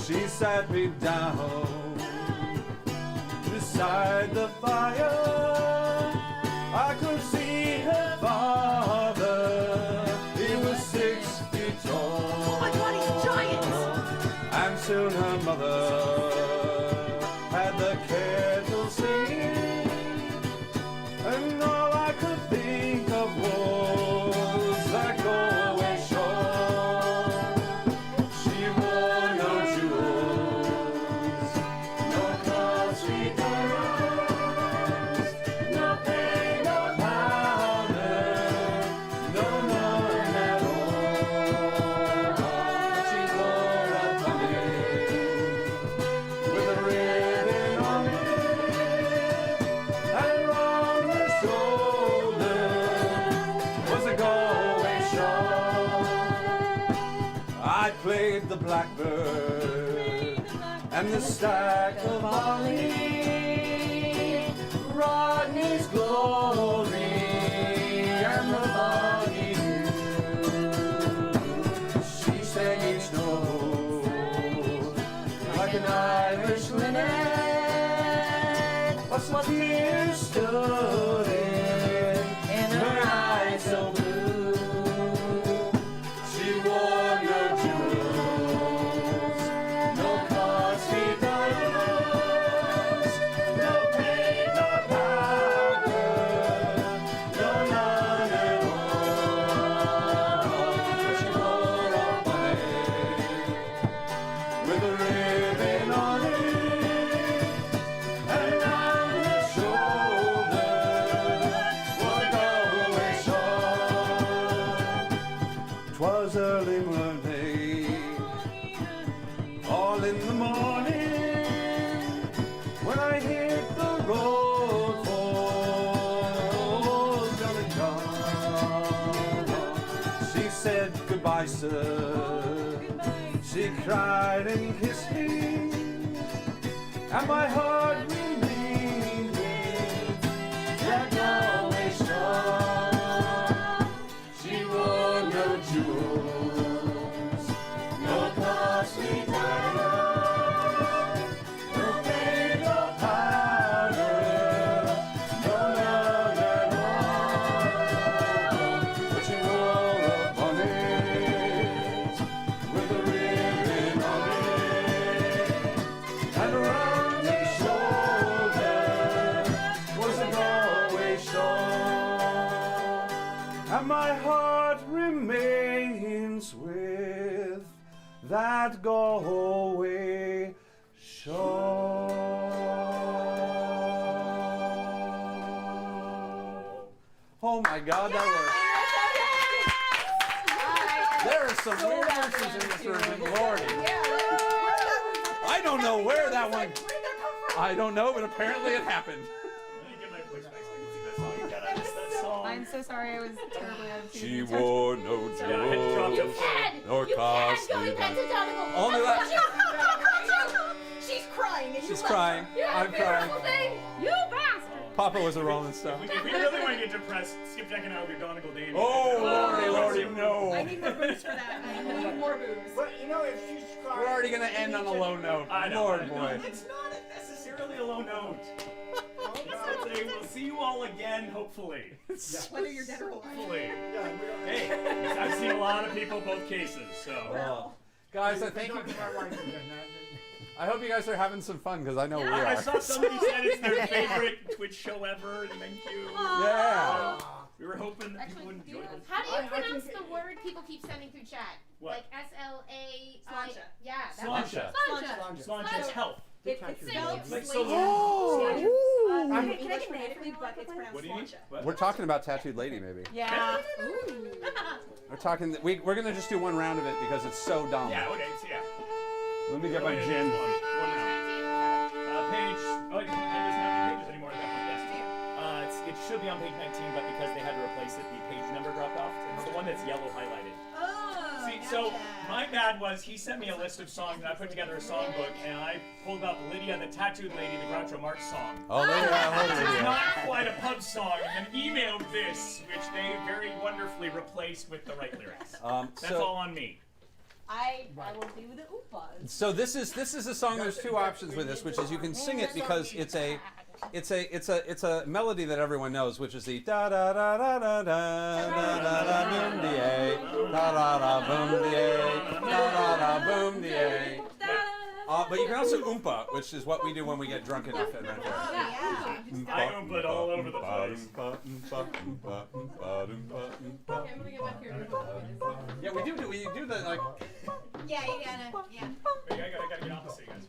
She sat me down beside the fire, I could see her father. He was 6 feet tall. Oh my God, he's a giant! And soon her mother had the kettle singing, and all I could think of was that Galway shawl. She wore no jewels, no costly diamonds, no paint or powder, no none at all. But she wore a bonnet with a ribbon on it, and round her shoulder was a Galway shawl. I played the blackbird and the stack of holly, Rodney's glory and the foggy dew. She sang each note like an Irish linnet, but some tears stood in her eyes so blue. She wore no jewels, no costly diamonds, no paint or powder, no none at all. But she wore a bonnet with a ribbon on it, and round her shoulder was a Galway shawl. 'Twas early morning, all in the morning, when I hit the road for Johnny John. She said goodbye, sir. She cried and kissed me, and my heart remained with that Galway shawl. She wore no jewels, no costly diamonds, no paint or powder, no none at all. But she wore a bonnet with a ribbon on it, and around her shoulder was a Galway shawl. And my heart remains with that Galway shawl. Oh my God, that was. There are some weird verses in this version, Lordy. I don't know where that one. I don't know, but apparently it happened. I'm so sorry, I was terribly out of tune. She wore no jewels, nor You can costly go to diamonds. Pentatonical. Only that. She's crying and She's you crying. I'm crying. Beautiful thing. You bastard. Papa was a Rolling Stone. If we really want to get depressed, Skip Jack and I will be Donegal Davy. Oh, Lordy, Lordy, I no. need more booze for that. I need more booze. But you know, if she's crying, We're already going to end on a low note. I know. Lord, boy. It's not necessarily a low note. We'll see you all again, hopefully. Whether you're dead or alive. Hopefully. Hey, I've seen a lot of people both cases, so. Well, guys, I thank you. I hope you guys are having some fun, because I know we I are. saw somebody said it's their favorite Twitch show ever. Thank you. Yeah. We were hoping that people would enjoy this. How do you pronounce the word people keep sending through chat? What? Like SLA. Slancha. Yeah. That one. Slancha. Slancha. Slancha is health. It's spelled Like Slancha. so. Can I get natively, but it's pronounced What do you mean? Slancha. What? We're talking about Tattooed Lady, maybe. Yeah. We're talking. We're going to just do one round of it because it's so dumb. Yeah, okay, so yeah. Let me get my One gin. round. Page. Oh, it doesn't have any pages anymore. That one, yes. It should be on page 19, but because they had to replace it, the page number dropped off. It's the one that's yellow highlighted. Oh. See, so my bad was he sent me a list of songs and I put together a songbook and I pulled up Lydia the Tattooed Lady, the Groucho Marx song. Oh, It's Lydia. not quite a pub song, and emailed this, which they very wonderfully replaced with the right lyrics. That's all on me. I will do the oopas. So this is a song. There's two options with this, which is you can sing it because it's a it's a melody that everyone knows, which is the da da da da da da da da da boom da da boom da boom da. But you can also oompa, which is what we do when we get drunk enough at Red Fair. I oompa all over the place. Okay, I'm gonna get back here. Yeah, we do the like. Yeah, you gotta. Yeah. Wait, I gotta get off the guys.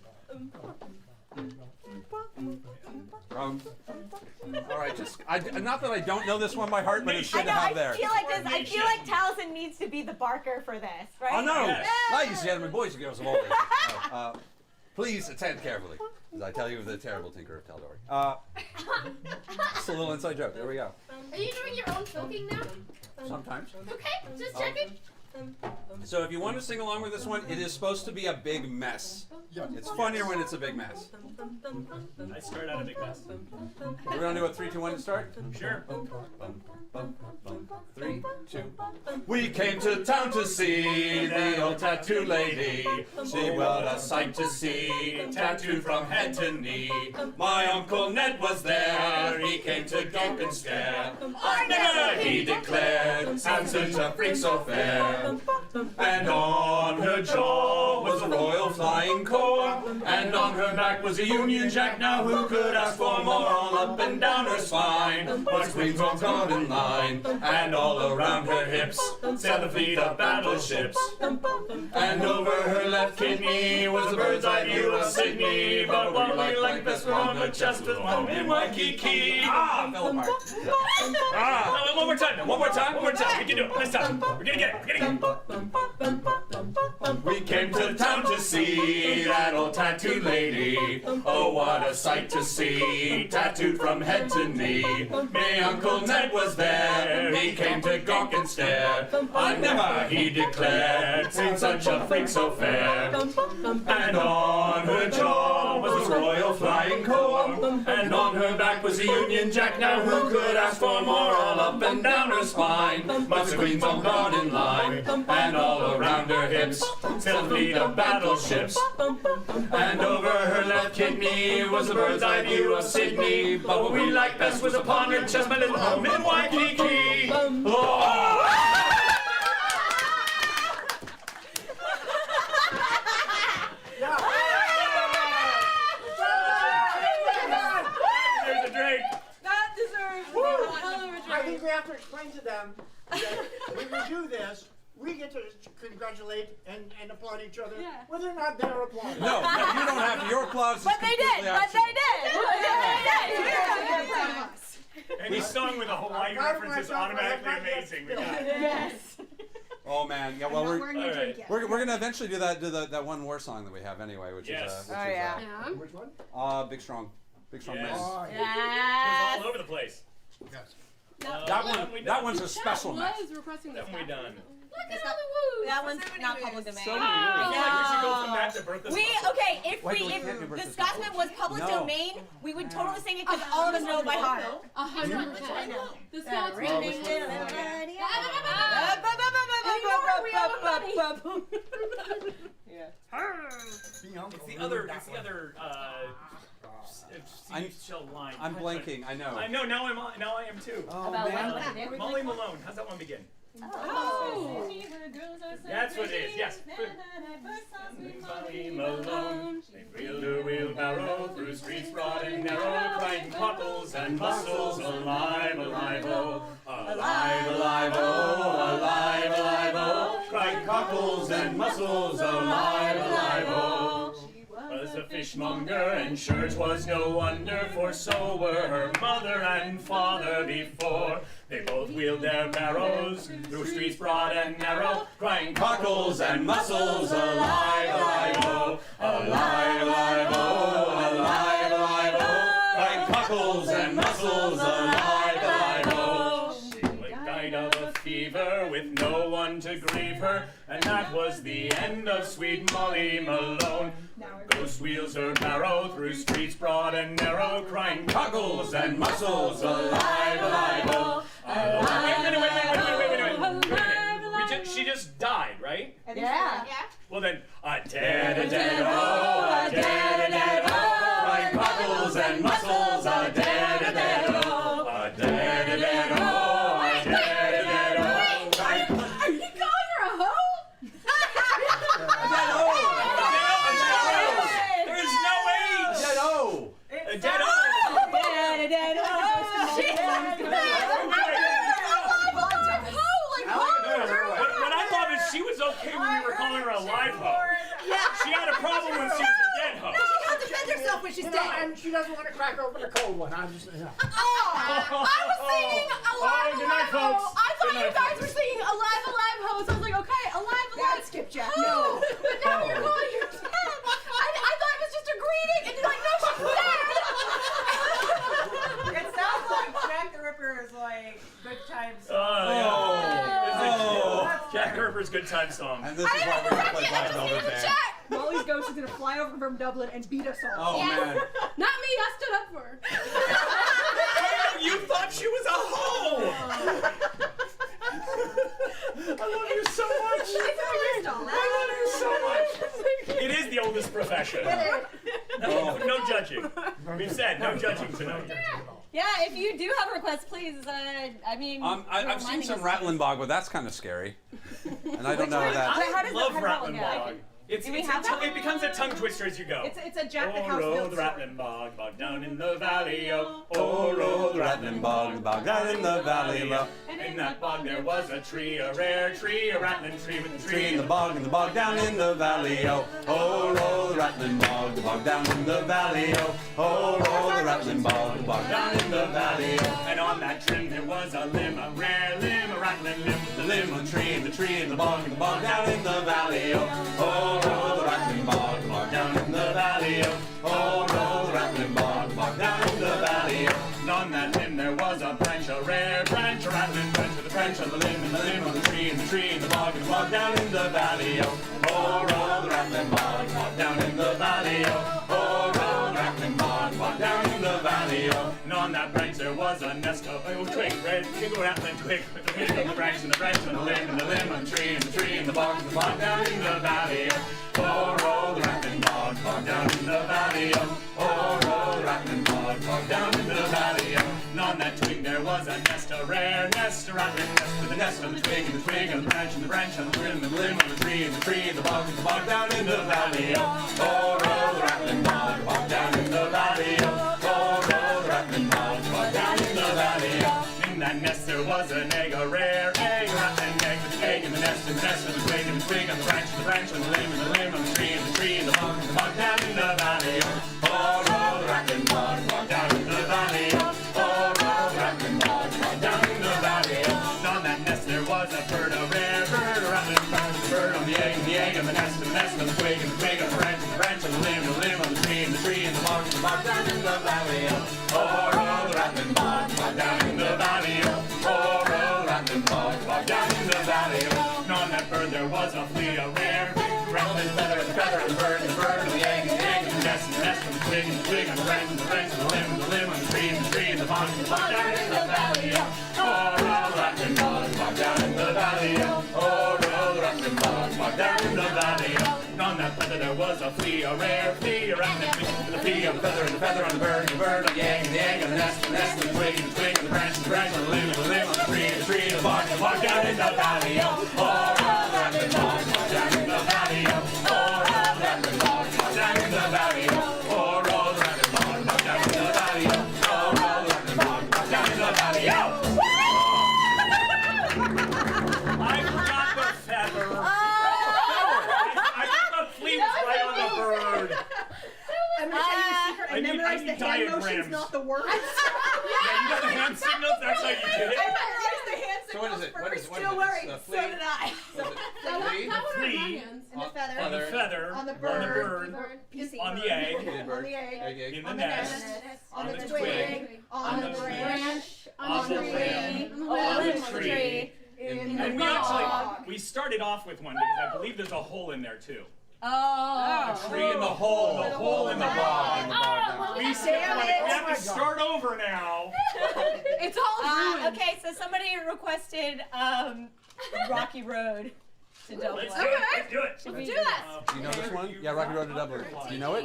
All right, not that I don't know this one by heart, but it's good to have there. I feel like Taliesin needs to be the barker for this, right? Oh no! Yes. Ladies and gentlemen, boys and girls of all ages, please attend carefully as I tell you of the terrible Tinker of Taldori. It's a little inside joke. There we go. Are you doing your own choking now? Sometimes. Okay, just checking. So if you want to sing along with this one, it is supposed to be a big mess. It's funnier when it's a big mess. I start out a big mess. We're gonna do a 3, 2, 1 to start. Sure. 3, 2. We came to town to see the old tattoo lady. She was a sight to see, tattooed from head to knee. My Uncle Ned was there, he came to gawk and stare. I never, he declared, had such a freak so fair. And on her jaw was a royal flying corps, and on her back was a Union Jack. Now who could ask for more? All up and down her spine was queens all gone in line, and all around her hips sailed the fleet of battleships. And over her left kidney was a bird's eye view of Sydney. But what we liked best were on her chest was home in Waikiki. Ah, fell apart. Ah, one more time. One more time. We can do it. This time. We're gonna get it. We came to town to see that old tattoo lady. Oh, what a sight to see, tattooed from head to knee. Me Uncle Ned was there, he came to gawk and stare. I never, he declared, seen such a freak so fair. And on her jaw was a royal flying corps, and on her back was a Union Jack. Now who could ask for more? All up and down her spine was the queens all gone in line, and all around her hips sailed the fleet of battleships. And over her left kidney was a bird's eye view of Sydney. But what we liked best was upon her chest, my little home in Waikiki. Oh! There's a drink. That deserves a hell of a I drink. think we have to explain to them that when we do this, we get to congratulate and applaud each other, Yeah. whether or not they're applauding. No, you don't have your applause. is But they did. completely optional. Any song with a Hawaii reference is automatically amazing. We got it. Yes. Oh man, yeah. Well, we're Alright. gonna eventually do that one war song that we have anyway, which Yes. is Oh, yeah. Yeah. Which one? Big strong Yes. man. Oh, It Yes. was all over the place. yes. That one's a special Chat mess. was requesting this. That one we done. Look at Hollywood. That one's not public domain. So many I rules. feel like we should go from that to Bertha's We Muscle. okay. If Wait, we we if can't do the versus Scotsman was public No. domain, we would totally sing it because all of us know it by heart. 100%. The Scots Oh, were which one? It's the other seashell line. I'm blanking. I know. I know. Now I am too. Oh About man. what? Molly Malone. How's that one begin? Oh. That's what it is. Yes. Molly Malone. They wheeled her wheelbarrow through streets broad and narrow, crying cockles and mussels, alive, alive, oh, alive, alive, oh, alive, alive, oh, crying cockles and mussels, alive, alive, oh. Was a fishmonger, and sure 'twas no wonder, for so were her mother and father before. They both wheeled their barrows through streets broad and narrow, crying cockles and mussels, alive, alive, oh, alive, alive, oh, alive, alive, oh, crying cockles and mussels, alive, alive, oh. She died of a fever with no one to grieve her, and that was the end of sweet Molly Malone. Ghost wheels her barrow through streets broad and narrow, crying cockles and mussels, alive, alive, oh, alive. Wait. She just died, right? Yeah. Well then, a dead, oh, a dead, oh, crying cockles and mussels, alive, off when she's You know, dead. and she doesn't want to crack open a cold one. I'm just, yeah. I was singing Alive, good night, Alive, Ho. folks. I thought Good you night, guys folks. were singing Alive, Alive, Ho. So I was like, okay, Alive, Alive. Skipjack. Ho. But now you're calling her dead. I thought it was just a greeting, and you're like, no, she's dead. It sounds like Jack the Ripper is like good times. Jack the Ripper's good time song. And this is why we're gonna play Black Velvet Band. Molly's ghost is gonna fly over from Dublin and beat us all. Oh man. Not me, I stood up for her. You thought she was a hoe! I love you so much! I love you so much! It is the oldest profession. No judging. We've said no judging tonight. Yeah, if you do have requests, please. I mean, I've seen some Rattling Bog, but that's kind of scary. And I don't know that. Wait, how does Love that Rattling go? Bog. It becomes a tongue twister as you go. It's a Jack the Oh, House roll built the story. rattling bog, bog down in the valley, oh. Oh, roll the rattling bog down in the valley low. In that bog there was a tree, a rare tree, a rattling tree with a Tree in the bog down in the valley, oh. Oh, roll the rattling bog down in the valley, oh. Oh, roll the rattling bog down in the valley, oh. And on that trim there was a limb, a rare limb, a rattling limb. The limb of the tree in the bog down in the valley, oh. Oh, roll the rattling bog down in the valley, oh. Oh, roll the rattling bog down in the valley, oh. And on that limb there was a branch, a rare branch, a rattling branch with a branch on the limb, and the limb of the tree in the bog down in the valley, oh. Oh, roll the rattling bog down in the valley, oh. Oh, roll the rattling bog down in the valley, oh. And on that branch there was a nest of twig, red tingle rattling twig, with the twig on the branch on the limb, and the limb on the tree in the bog down in the valley, oh. Oh, roll the rattling bog down in the valley, oh. Oh, roll the rattling bog down in the valley, oh. And on that twig there was a nest, a rare nest, a rattling nest, with a nest on the twig on the branch on the limb, and the limb on the tree in the bog down in the valley, oh. Oh, roll the rattling bog down in the valley, oh. Oh, roll the rattling bog down in the valley, oh. In that nest there was an egg, a rare egg, a rattling egg with the egg in the nest on the twig on the branch on the limb, and the limb on the tree in the bog down in the valley, oh. Oh, roll the rattling bog down in the valley, oh. Oh, roll the rattling bog down in the valley, oh. And on that nest there was a bird, a rare bird, a rattling bird on the egg on the nest on the twig on the branch on the limb on the tree in the bog down in the valley, oh. Oh, roll the rattling bog down in the valley, oh. Oh, roll the rattling bog down in the valley, oh. And on that bird there was a flea, a rare rattling feather on the bird on the egg on the nest on the twig on the branch on the limb on the tree in the bog down in the valley, oh. Oh, roll the rattling bog down in the valley, oh. Oh, roll the rattling bog down in the valley, oh. And on that feather there was a flea, a rare flea, a rattling flea, with a flea on the feather on the bird on the egg on the nest on the twig on the branch on the limb on the tree in the bog down in the valley, oh. Oh, roll the rattling bog down in the valley, oh. Oh, roll the rattling bog down in the valley, oh. Oh, roll the rattling bog down in the valley, oh. Oh, roll the rattling bog down in the valley, oh. I forgot the feather. I thought the flea was right on the bird. I'm gonna tell you a secret. I I need memorized the hand diagrams. motions, not the words. Yeah, you got the hand signals? That's how you did it? I memorized the hand So what signals is it? What is first. it? Don't worry. It's the So flea? did I. That would Flea. hurt my hands. And the feather. On the feather, On the on bird. the bird, PC on the bird. egg, On the egg. in the On the nest, nest. on On the the twig, twig. On the branch. on the limb, on the tree. In And the we actually, bog. we started off with one because I believe there's a hole in there too. Oh. Tree in the hole in the bog. We skipped Damn one. it. We have to start over now. It's all ruined. Okay, so somebody requested Rocky Road to Dublin. Let's do it. Let's do it. Should we Do this. Do you know this one? Yeah, Rocky Road to Dublin. Do you know it?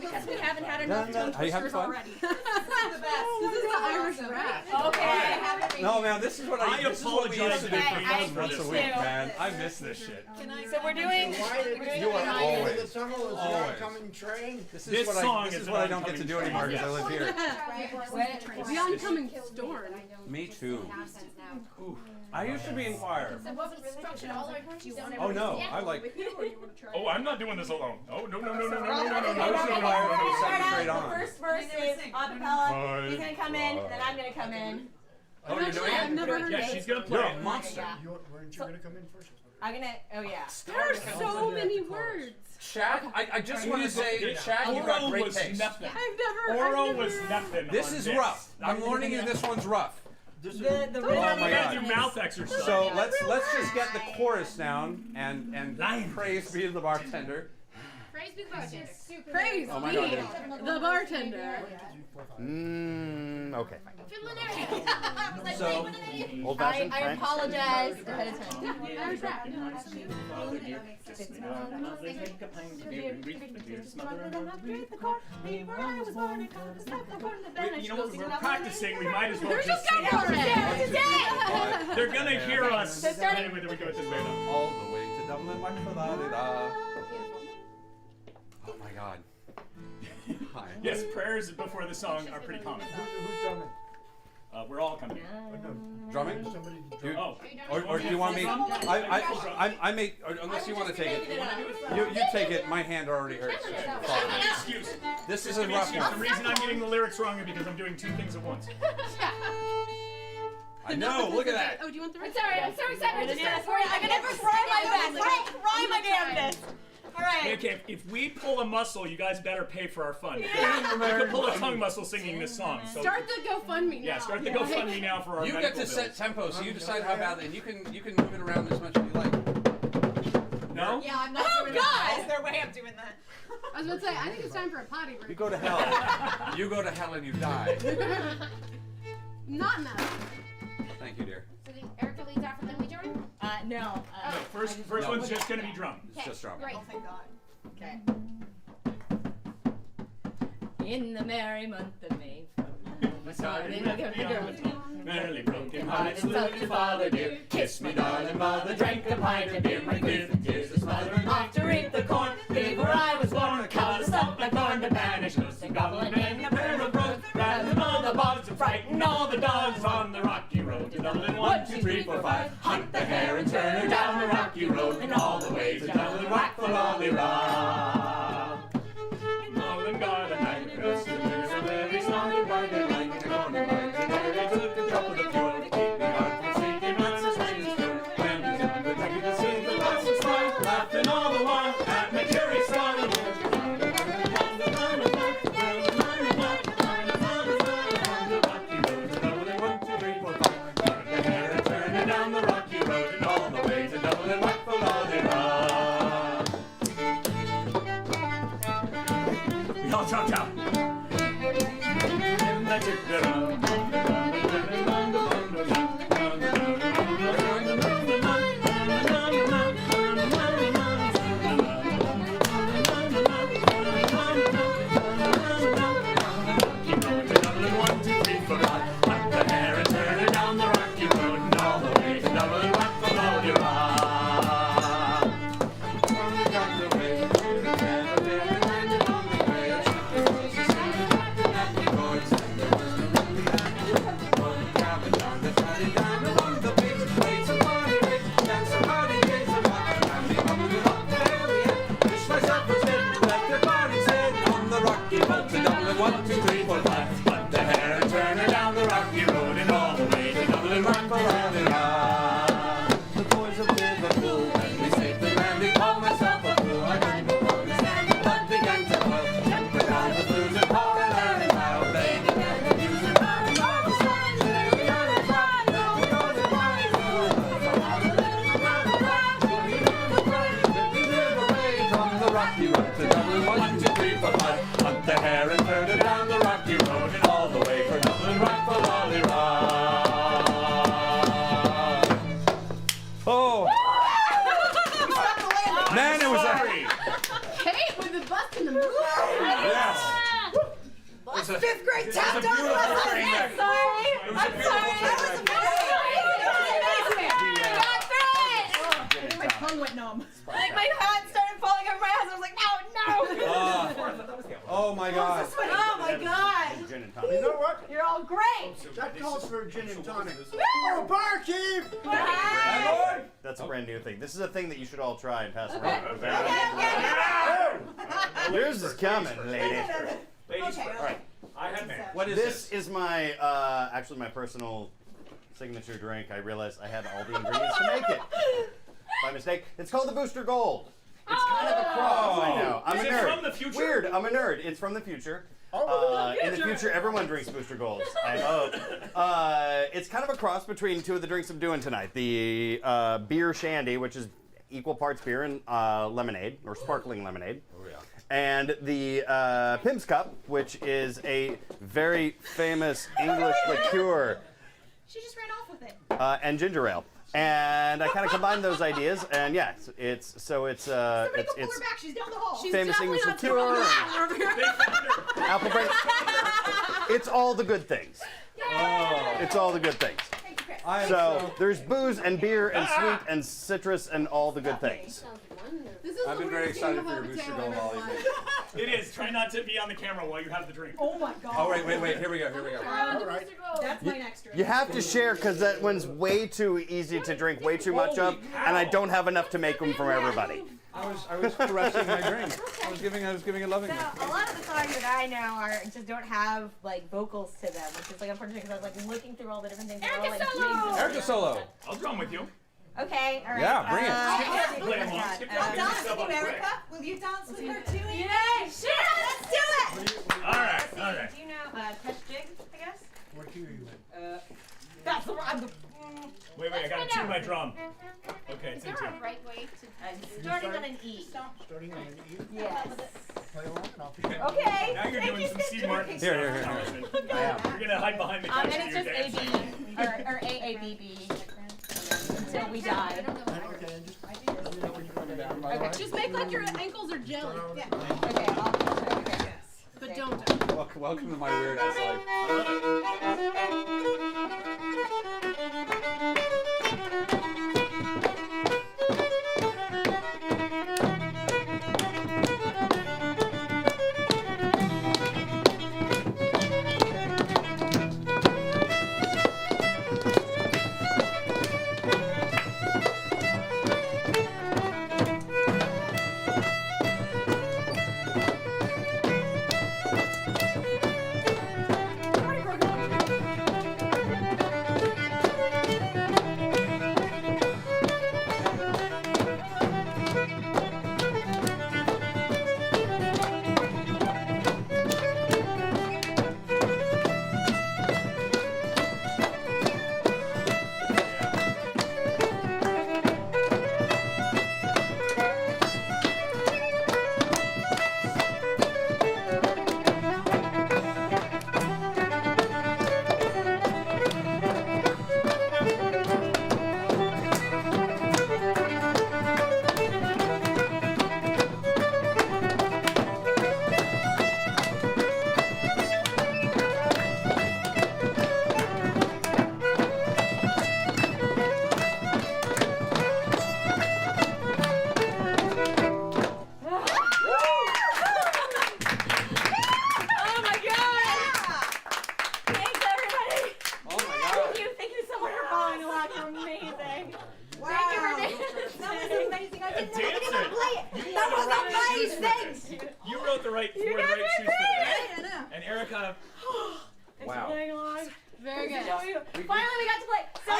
Because we haven't had enough tongue Are you having twisters fun? already. This is the Irish rap. Okay. No, man, this is what I this is what we used to do apologize for in fun advance once for a this week, too. man. I miss this shit. So we're doing. Why did You are always. the tunnel is the always. oncoming train? This This is what song this is is an what I don't get to oncoming do anymore because I live here. The oncoming storm. Me too. Ooh, I used to be in choir. So what was structured all our Oh no, I like. Oh, I'm not doing this alone. Oh, no. The first verse is acapella. He's gonna come in, and then I'm gonna come in. Oh, you're doing I've it? never heard Yeah, of she's it. gonna play. You're a monster. Weren't you going to come in first? I'm gonna. Oh yeah. There are so many words. Chad, I just want to say, Chad, you got great taste. Nothing. I've never. Oral was nothing. This on is this. rough. I'm warning you, this one's rough. The Oh my You gotta God. do mouth exercise. So let's just get the chorus down and praise be to the bartender. Praise be the bartender. Praise Oh my be God, the bartender. Okay. So Old fashioned I French. apologize ahead of time. You know what? We're practicing. We might as well They're just just sing. going for it. They're gonna hear us. starting- Anyway, then we go with this way though. all the way to Dublin, da. Oh my God. Hi. Yes, prayers before the song are pretty common. Who's drumming? We're all coming. Drumming? Somebody You- Oh. Or do you want me? I may. Unless you want to take it. You take it. My hand already hurts. Excuse. This is a rough The one. reason I'm getting the lyrics wrong is because I'm doing two things at once. I know. Look at that. Oh, do you want the rest? Sorry, I'm so excited. I'm gonna try my best. Try my damnedest. All right. Okay, if we pull a muscle, you guys better pay for our fun. We could pull a tongue muscle singing this song. So Start the GoFundMe now. yeah, start the GoFundMe now for our You get medical to set bills. tempo, so you decide how badly, and you can move it around as much as you like. No? Yeah, I'm not doing God! Is there a way I'm doing that? I was about to say, I think it's time for a potty break. You go to hell. You go to hell and you die. Not enough. Thank you, dear. So Erica leads off and then we join? No. No, first No. one's just gonna be drum. It's just drum. Great. Oh, thank God. Okay. In the merry month of May, Merrily broken hearted, salute to father dear. Kiss me, darling mother, drank a pint of beer. My grief and tears the smothering off to reap the corn. Leave where I was born, a cow to stump my corn to banish goose and goblin in a pair of brogues. Ran them all the bogs and frighten all the dogs on the rocky road to Dublin. 1, 2, 3, 4, 5. Hunt the hare and turn her down the rocky road and all the way to Dublin. Whack for lolly rock. Mullen garden, I press the news of every song goodbye. They like it on the line. They took a drop of the pure to keep me out from seeking answers when it's true. When he's on the ticket to see the lads and smile, laughing all the while at my jury stall. Down the rocky road and all the way to Dublin, whack for lolly rock. We all jump down. Man, it was a Kate with the bust in the move. yes. That's 5th grade tap It was a dance beautiful lesson. train wreck. Sorry. It was a beautiful train wreck. My tongue went numb. Like my hat started falling over my ass. I was like, Oh my God. oh my god. You know what? You're all great. That calls for a gin and tonic. Oh, barkeep! Hi. That's a brand new thing. This is a thing that you should all try and pass around. Yours is coming, lady. Ladies first. Okay. All right. I have man. What is This is my, actually my personal signature drink. I realized I had all the ingredients to make it. By mistake. It's called the Booster Gold. It's kind of a cross, I know. I'm Is a it nerd. from the future? Weird, I'm a nerd. It's from the future. In the future, everyone drinks Booster Golds, I hope. It's kind of a cross between two of the drinks I'm doing tonight. The beer shandy, which is equal parts beer and lemonade, or sparkling lemonade. Oh, yeah. And the Pimm's Cup, which is a very famous English liqueur, She just ran off with it. and ginger ale. And I kind of combined those ideas, and yeah, it's Somebody go pull her back. She's down the hall. She's famous definitely English not liqueur, throwing and her over here. apple brandy. It's all the good things. It's all the good things. Thank you, Chris. So there's booze and beer and sweet and citrus and all the good things. This is I've the been very weirdest excited game for your of Booster potato Gold I've all ever evening. watched. It is. Try not to be on the camera while you have the drink. Oh my god. Oh, wait. Here we go. All right. That's my next drink. You have to share because that one's way too easy to drink way too much of, and I don't have enough to make them for everybody. I was caressing my drink. I was giving a loving So one. a lot of the songs that I know are just don't have like vocals to them, which is like unfortunate because I was like looking through all the different things. They're all, like, big- Erica solo. I'll drum with you. Okay, all right. Yeah, bring it. Play along. Skip I'll down. dance with you, Erica. Will you dance with her too? Yay! Shit! Let's do it! All right. Let's see, All right. Do you know touch jig? I guess. What key are you in? That's the one. Wait. I gotta tune my drum. Okay, Is it's there in tune. a right way to Starting on an E. Starting on an E. Yes. Play along and I'll be Okay. Now you're Thank doing you, some Stitch. Steve Martin stuff. Here. Jonathan. I am. You're gonna hide behind the And couch it's just dancing. AB or AABB until we die. Okay, and just let me know when you're coming down, by the way. Just make like your ankles are jelly, Okay, I'll okay. but don't. Welcome to my weird ass life. Oh my god! Thanks everybody! Oh my god. Thank you so much for following along. You're amazing. Wow. Thank you for dancing. That was amazing. I didn't know I didn't Dancer. play it. That was amazing. You wrote the right You wore the guys right are shoes for this. I know. And Erica, Wow. Playing along. Very good. Finally, we got to play. So,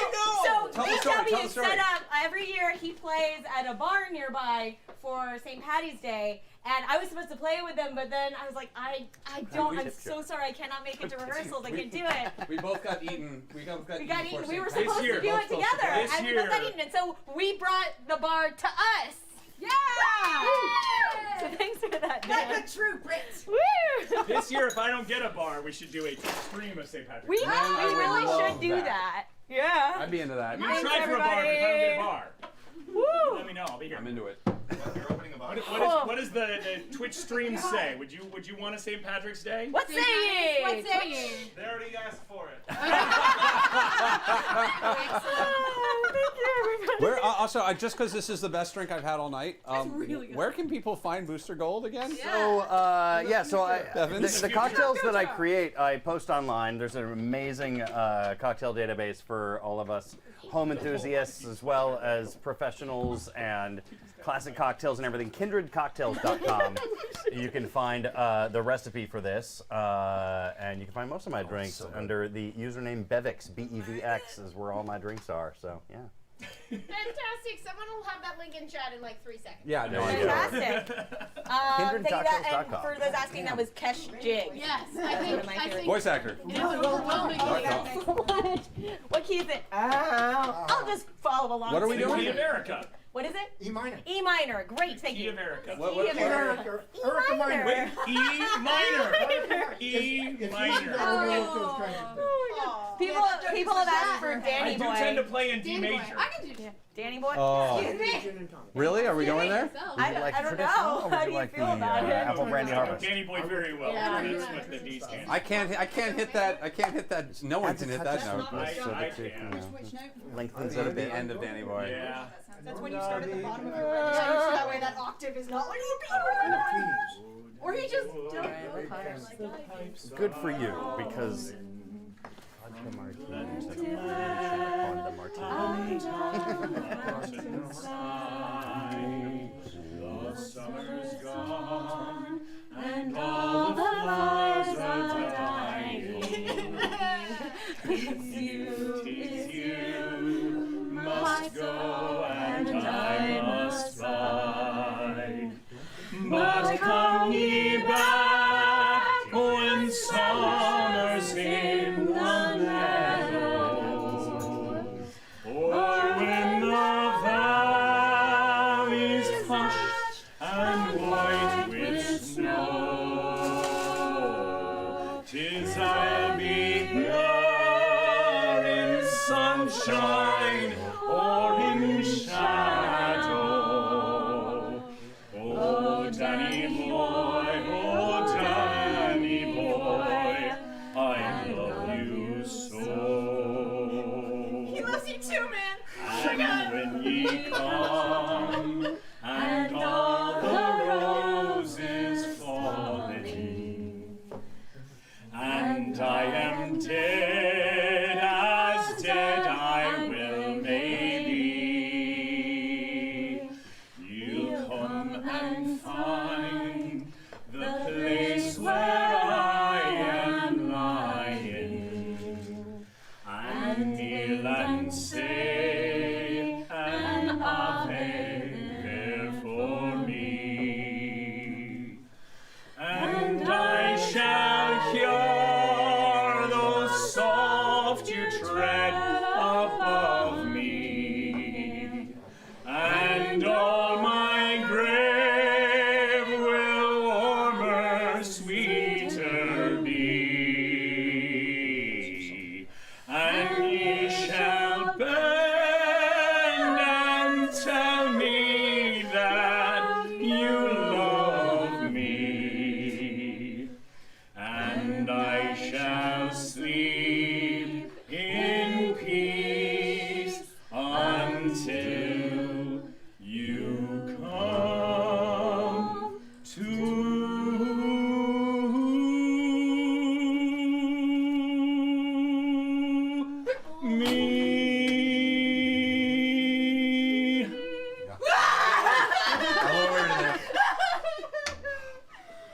Tell the story, tell the BW story. set up every year. He plays at a bar nearby for St. Patty's Day, and I was supposed to play with them, but then I was like, I don't. I'm so sorry. I cannot make it to rehearsals. I can't do it. We both got eaten. We both got We got before eaten. We were St. supposed year. to do it Both together, This and we both got year. eaten. And so we brought the bar to us. Yeah. So thanks for that, Like Dan. a true Brit. Woo! this year if I don't get a bar, we should do a stream of St. Patrick's We Day. I would really love should do that. that. Yeah. I'd be into that. You Thanks, try for a bar, but if I don't get a everybody. bar, Woo! let me know. I'll be here. I'm into it. You're opening a bar. What does the Twitch stream say? Would you want a St. Patrick's Day? What say ye? What say you? They already asked for it. Oh, thank Where also, just because this is the best drink I've had all night, really good. where can people find Booster Gold again? So Bevins? the cocktails that I create, I post online. There's an amazing cocktail database for all of us home enthusiasts as well as professionals and classic cocktails and everything. KindredCocktails.com. You can find the recipe for this, and you can find most of my drinks under the username Bevix, B-E-V-X, is where all my drinks are. So yeah. Fantastic. Someone will have that link in chat in like 3 seconds. Yeah, no Fantastic. Thank you. And KindredCocktails.com. for those asking, that was Kesh Jig. Yes, One of my favorites. Voice actor. It is overwhelmingly What key is it? I'll just follow along. What are we Key doing? America. What is it? E minor. E minor. Great, thank Key you. America. Key America. Erica minor. Wait, E minor. E It's minor. People have asked for I Danny do Boy. tend to play in D Danny Boy. major. I can do Danny Boy? Oh. Excuse me. Really? Are we going there? I Would you like the don't traditional, know. or would How you do you like feel the about it? apple brandy harvest? Danny Boy very well. Yeah. That's what the D stands. I can't hit that. No one can hit that note. I So can. Which note? lengthens it a The bit. end of Danny Boy. Yeah. That's when you start at the bottom of your register, so that way that octave is not like or he just Good for you, because vodka martinis and Honda martinis. The summer's gone and all the flowers are dying. Tis you must go and I must bide. But come ye back when summer's in the meadow, or when the valley's hushed and white with snow. 'Tis I'll be here in sunshine or in shadow. Oh, Danny boy, I love you so. he loves you too, man. And when ye come, and all the roses falling, and I am dead as dead I will maybe, you'll come and find the place where I am lying, and kneel and say an Ave there for me, and I shall hear those soft you tread above me, and all my grave will warmer, sweeter be, and ye shall bend and tell me that you love me, and I shall sleep in peace until you come to me.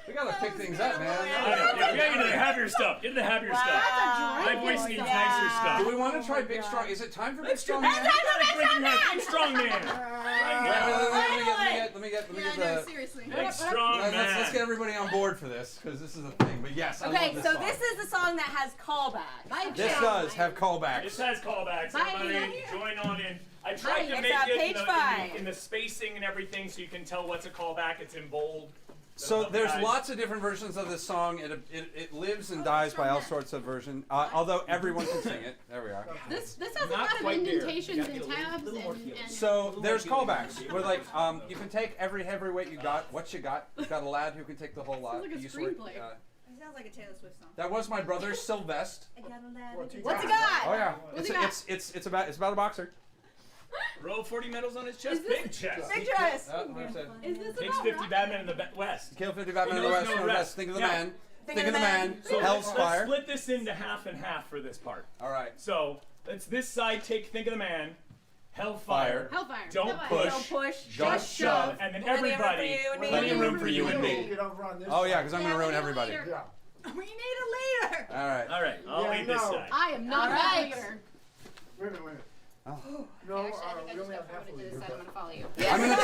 We gotta pick things up, man. I know. Yeah, we gotta get to the happier stuff. Get to the happier stuff. My voice needs nicer stuff. Do we want to try Big Strong? Is it time for Big Strong Man? Big strong man. Let me get Yeah, the. no, seriously. Big strong Let's man. get everybody on board for this, because this is a thing. But yes, I Okay, love this so song. this is the song that has callbacks. This does have This callbacks. has callbacks. Everybody join on in. I tried to It's make it page 5. in the spacing and everything so you can tell what's a callback. It's in bold. So there's Guys. lots of different versions of this song. It lives and dies by all sorts of versions. Although everyone can sing it. There we are. This has a Not lot of quite there. indentations and tabs and So there's callbacks. Where like you can take every heavyweight you got. What you got? You've got a lad who can take the whole lot. like a You sort- screenplay. It sounds like a Taylor Swift song. that was my brother Sylvester. What's it got? Oh yeah. What's he got? It's about a boxer. Row of 40 medals on his chest. Big chest. Big chest. Is this Takes about 50 Batman in the West. Kill 50 Batman in the knows West. no No rest. rest. Think of the Yeah. man. Think of the man. So Hell's let's fire. split this into half and half for this part. All right. So let's this side take think of the man, Hellfire. Hellfire. Don't Don't push. just shove, and then Plenty of room for everybody, you and me. plenty of room for you and me. Get over on this Oh yeah, side. because I'm gonna ruin everybody. Yeah. We need a leader. All right. All right, I'll Yeah, lead this no. side. I am not All that right. leader. Wait a minute. No, Actually, I think I we only just have half a to leader. decide I'm gonna follow you. I'm gonna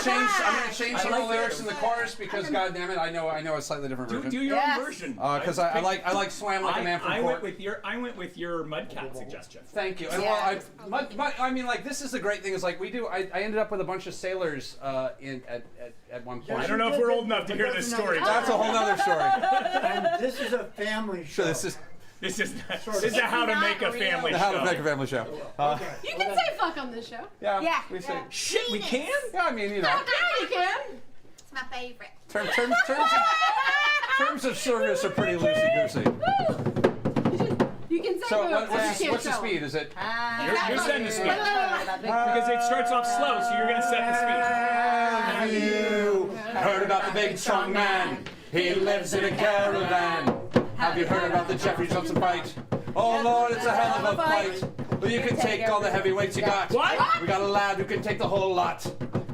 change I some of like the lyrics this. in the chorus because God damn it, I know a slightly different Do version. your Yes. own version. Because I like swam like a man from I court. went with your Mudcat suggestion. Thank you. And Yeah. well, I mean, like this is the great thing is like we do. I ended up with a bunch of sailors at one point. I don't know if we're old enough to hear this story. That's a whole nother story. And this is a family show. Sure, this is This is how to make a family how to show. make a family show. You can say fuck on this show. Yeah, Yeah. we say. Shit, we can? Yeah, I mean, you know, Yeah, you can. It's my favorite. terms of service are pretty loosey goosey. You can say So boobs, but what's you the can't show speed? Is it? You're setting the speed. Wait, wait, wait. Because it starts off slow, so you're going to set the speed. Have you heard about the big strong man? He lives in a caravan. Have you heard about the Jeffrey Johnson fight? Oh Lord, it's a hell of a fight. But you can take all the heavyweights you got. What? We got a lad who can take the whole lot.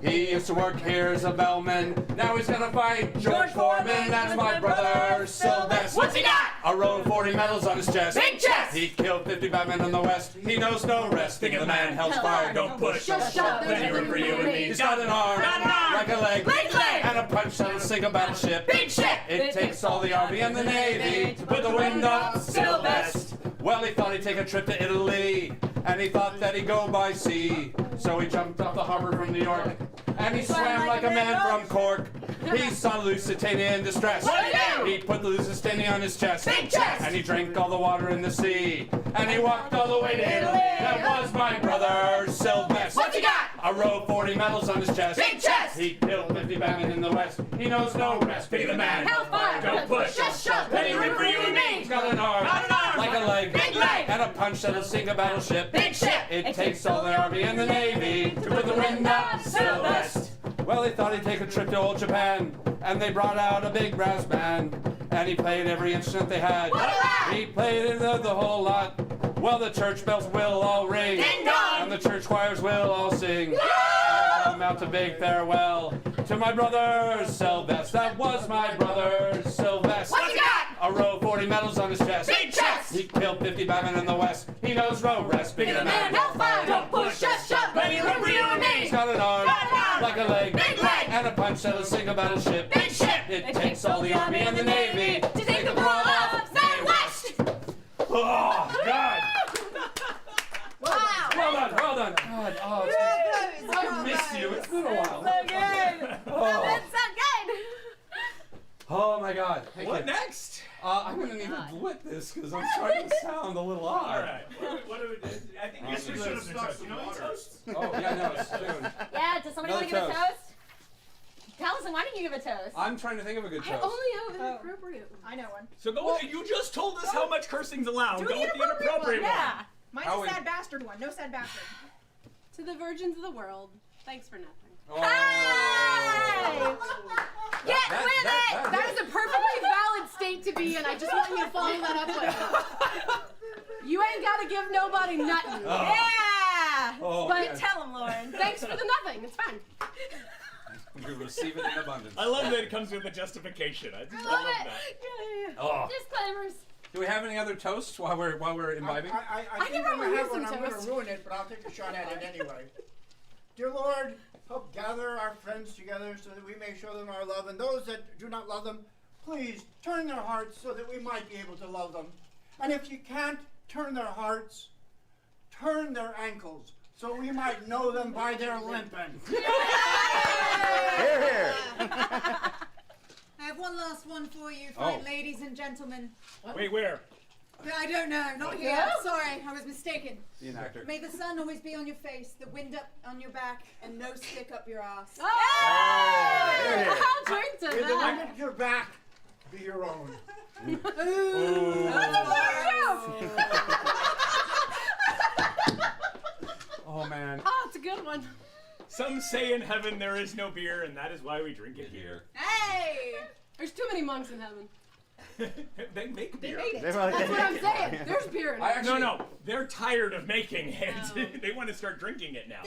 He used to work here as a bellman. Now he's gonna fight George Foreman. That's my brother Sylvester. What's he got? A row of 40 medals on his chest. Big chest! He killed 50 Batmen in the West. He knows no rest. Think of the man, hell's fire. Don't push. Just shove. Plenty room for you and me. He's got an arm, like a leg, Big leg! and a punch that'll sink a battleship. Big shit! It takes all the Army and the Navy to put the wind up Sylvester. Well, he thought he'd take a trip to Italy, and he thought that he'd go by sea. So he jumped off the harbor from New York, and he swam like a man from Cork. He saw Lusitania in distress. What'd he do? He put the Lusitania on his chest. Big chest! And he drank all the water in the sea. And he walked all the way to Italy. That was my brother Sylvester. What's he got? A row of 40 medals on his chest. Big chest! He killed 50 Batmen in the West. He knows no rest. Think of the man. Hellfire. Don't push. Just shove. Plenty room for you and He's me. got an arm, Got an arm. like a leg, Big leg. and a punch that'll sink a battleship. Big shit! It takes all the Army and the Navy to put the wind up Sylvester. Well, he thought he'd take a trip to old Japan, and they brought out a big brass band, and he played every instrument they had. He played it the whole lot. Well, the church bells will all ring, Ding dong! and the church choirs will all sing. I come out to big farewell to my brother Sylvester. That was my brother Sylvester. What's he got? A row of 40 medals on his chest. Big chest! He killed 50 Batmen in the West. He knows no rest. Bigger than man. Hellfire. Don't push. Just shove. Plenty room for you and me. He's got an arm, Got an arm. like a leg, Big leg. and a punch that'll sink a battleship. Big shit! It takes all the Army and the Navy To take the world off Southwest! Oh, God! Wow. Well done, well done. God, oh, I missed you. It's been a while. So good. Oh, That's so good. oh my God. Thank What you. next? I'm gonna need to blip this because I'm starting to sound a little odd. All right. What do we do? I think Guess we should have stuck some You know water. toast? Oh yeah, no, it's soon. Yeah, does somebody want to give Another a toast? Tellison, why don't you give a toast? I'm trying to think of a good I toast. only know inappropriate. I know one. So go with you just told us how much cursing's allowed. Do Go the with the inappropriate one. Yeah. Mine's How a would- sad bastard one. No sad bastard. To the virgins of the world, thanks for nothing. Oh. Hey! Get with it! That is a perfectly valid state to be in. I just want you to follow that up with. You ain't gotta give nobody nothing. Yeah! Oh, But man. Tell him, Lauren. thanks for the nothing. It's fine. You receive it in abundance. I love that it comes with a justification. I love that. Oh. Disclaimers. Do we have any other toasts while we're imbibing? I think can I have use one. some I'm going toast. to ruin it, but I'll take a shot at it anyway. Dear Lord, help gather our friends together so that we may show them our love. And those that do not love them, please turn their hearts so that we might be able to love them. And if you can't turn their hearts, turn their ankles so we might know them by their limping. Here, here. I have one last one for you, Oh. fine ladies and gentlemen. Wait, where? I don't know, not here. Sorry, I was mistaken. Be an actor. May the sun always be on your face, the wind up on your back, and no stick up your ass. Hey! I'll drink to May the that. wind at your back be your own. Oh man. Oh, it's a good one. Some say in heaven there is no beer, and that is why we drink it here. Hey! There's too many monks in heaven. They make beer. That's what I'm saying. There's beer in heaven. No, they're tired of making it. They want to start drinking it now.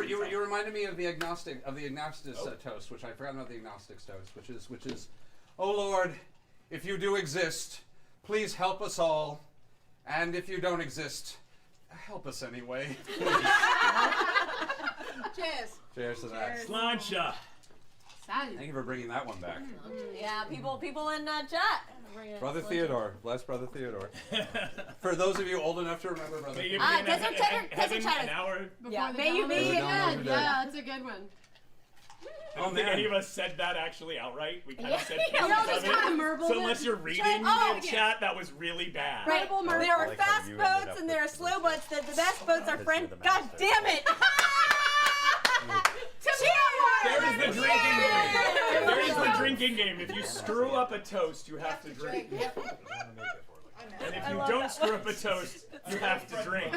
You reminded me of the agnostic toast, which I forgot about the agnostics toast, which is, oh Lord, if you do exist, please help us all, and if you don't exist, help us anyway. Cheers. Cheers to that. Slancha. Thank you for bringing that one back. Yeah, people in chat. Brother Theodore. Bless Brother Theodore. For those of you old enough to remember Brother Theodore. An hour yeah, may you be Yeah, that's a good one. I don't think any of us said that actually outright. We kind of said we all just kind of marbled so unless you're reading the chat, that was really bad. Right. There are fast boats and there are slow boats. The best boats are French. God damn it! There is the drinking game. There is the drinking game. If you screw up a toast, you have to drink. And if you don't screw up a toast, you have to drink.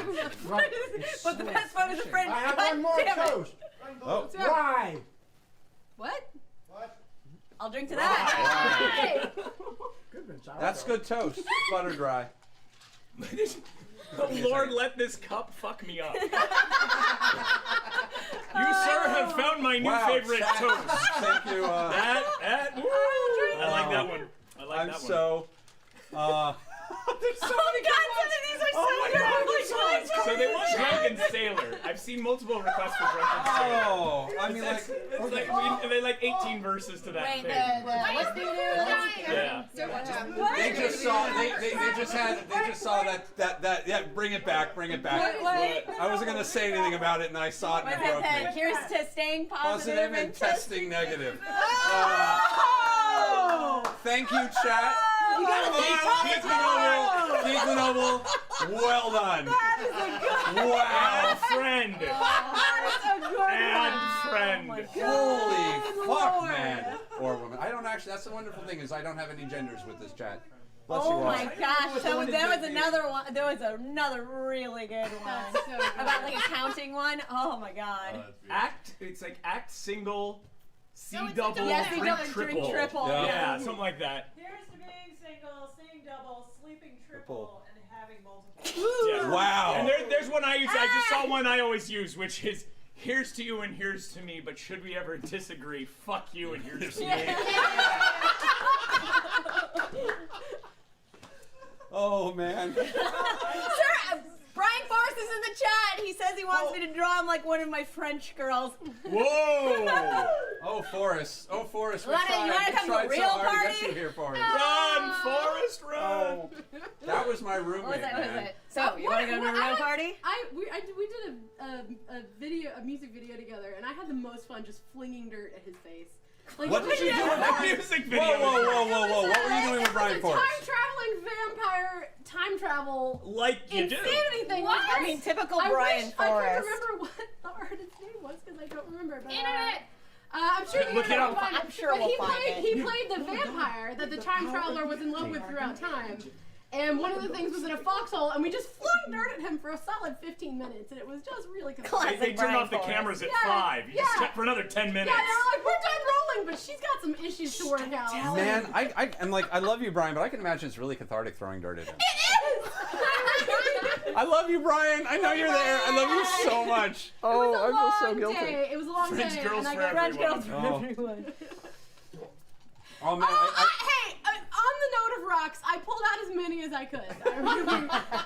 But the best boat is a French. I have one more toast. Oh. Why? What? I'll drink to that. That's good toast. Butter dry. Oh, Lord, let this cup fuck me up. You, sir, have found my new favorite toast. Thank you. Woo. I like that one. I like that one. So, there's so many God, some of these are so good. So they want Drunken Sailor. I've seen multiple requests for Drunken Sailor. Oh, I mean, like, they like 18 verses to that Wait, thing. What's the Yeah. they just saw that. Yeah, bring it back. What? I wasn't gonna say anything about it, and I saw it and it broke me. Here's to staying positive and testing negative. Thank you, chat. You gotta Geek Noble, well done. That is a good Wow. Friend. Holy fuck, man. Or woman. I don't actually, that's the wonderful thing is I don't have any genders with this chat. Bless you all. Oh my gosh, so there was another one, there was another really good one. About like a counting one. Oh my god. It's like act single, C No, it's double, like drink triple. Yeah. Something like that. Here's to being single, seeing double, sleeping triple, and having multiple. Yeah. Wow. And there's one I use, I just saw one I always use, which is, here's to you and here's to me, but should we ever disagree, fuck you and here's to me. Oh, man. Sir, Brian Forrest is in the chat. He says he wants me to draw him like one of my French girls. Whoa! Oh, Forrest. Oh, Forrest. You wanna come to a real party? To get you here, Forrest. Run, Forrest, run! Oh, that was my roommate, What was man. it? So, you want to go to a real party? We did a music video together, and I had the most fun just flinging dirt at his face. Like, What did you do with That music video? Whoa. What were you doing with Brian Forrest? Time-traveling vampire, time travel, Like you do. insanity thing. What? I mean, typical Brian I Forrest. can't remember what the artist's name was because I don't remember. But, Internet. I'm sure Look it up. I'm sure we'll find it. He played the vampire that the time traveler was in love with throughout time. And one of the things was in a foxhole, and we just flung dirt at him for a solid 15 minutes, and it was just really Classic. They turned off the Brian cameras at Yeah, 5. You just yeah. kept for another 10 minutes. Yeah, they're like, we're done rolling, but she's got some issues to work out. Man, I'm like, I love you, Brian, but I can imagine it's really cathartic throwing dirt at him. I love you, Brian. I know you're there. I love you so much. Oh, I feel so guilty. It was a long French day. girls and I for got everyone. Oh, man. Hey, on the note of rocks, I pulled out as many as I could.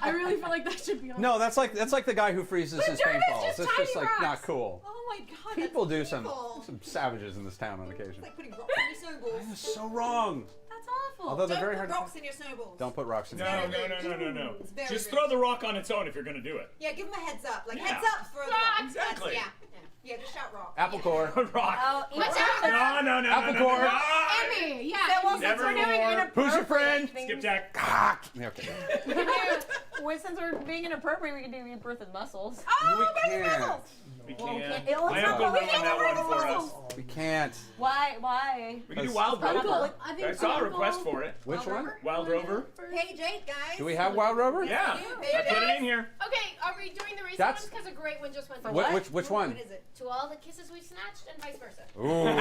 I really feel like that should be on. No, that's like the guy who freezes his dirt is paintballs. just It's just tiny like not rocks. cool. Oh my god. People do that's some evil. savages in this town on occasion. It's like putting rocks in your snowballs. That's so wrong. That's awful. Although they're Don't very put hard rocks to in your snowballs. Don't put rocks in No. It's very Just rude. throw the rock on its own if you're going to do it. Yeah, give them a heads up. Like, Yeah. heads up for the rock. Exactly. Yeah, just shout rock. Apple core. Rock. Oh, No. Apple core. Emmy, yeah. So, well, since Never we're doing more. inappropriate Who's your friend? things, Skipjack. Yeah, okay. since we're being inappropriate, we can do rebirth with muscles. We can't. We Well, can't. it looks My like uncle we ruined can't that have one for us. muscles. We We can't. Why? We can do Wild Rover. I saw a request for it. Which one? Wild Rover. Page 8, guys. Do we have Wild Rover? Yeah. I put it in here. Okay, are we doing the recent That's- ones? Because a great one just went. Which one? What is it? To all the kisses we snatched and vice versa. Ooh.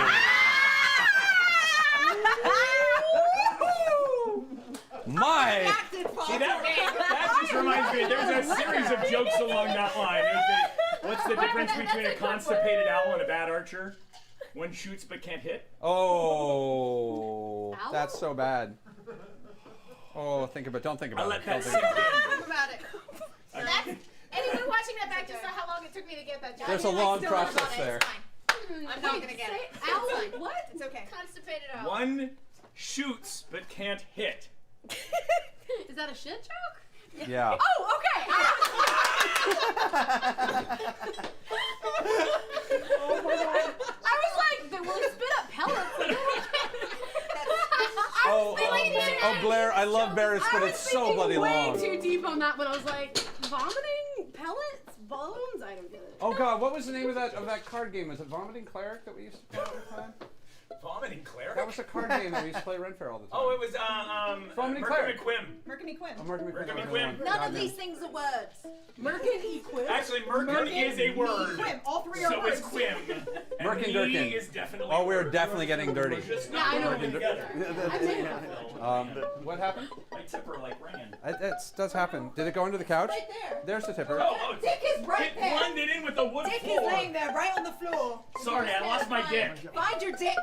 My. See, that just reminds me, there's a series of jokes along that line. What's the difference between a constipated owl and a bad archer? One shoots but can't hit. Oh, that's so bad. Oh, think about it. Don't think about I'll it. let that Don't sink think about it. in. Think about it. That's, anyone watching that back just saw how long it took me to get that job. There's a long process there. I'm not gonna get it. Owl? What? It's okay. Constipated owl. One shoots but can't hit. Is that a shit joke? Yeah. Oh, okay. I was like, will he spit up pellets? Oh, Blair, I love Barrett's, but it's so bloody long. Way too deep on that one. I was like, vomiting pellets, bones. I don't get it. Oh God, what was the name of that card game? Was it Vomiting Cleric that we used to play all the time? Vomiting Cleric? That was a card game that we used to play Renfair all the time. Oh, it was Vomiting Merkin Cleric. McQuim. Merkin Quim. Oh, Merkin Merkin McQuim. McQuim. None of these things are words. Merkin Equim. Actually, Merkin is a word. Quim. All three are So words. is Quim. And Merkin he Durkin. is definitely. Oh, we're definitely getting dirty. Yeah, I know. What happened? My tipper like ran. It does happen. Did it go under the couch? Right there. There's the tipper. Oh, Dick is right it there. blended in with the wood Dick floor. is laying there, right on the floor. Sorry, I lost my dick. Find your dick.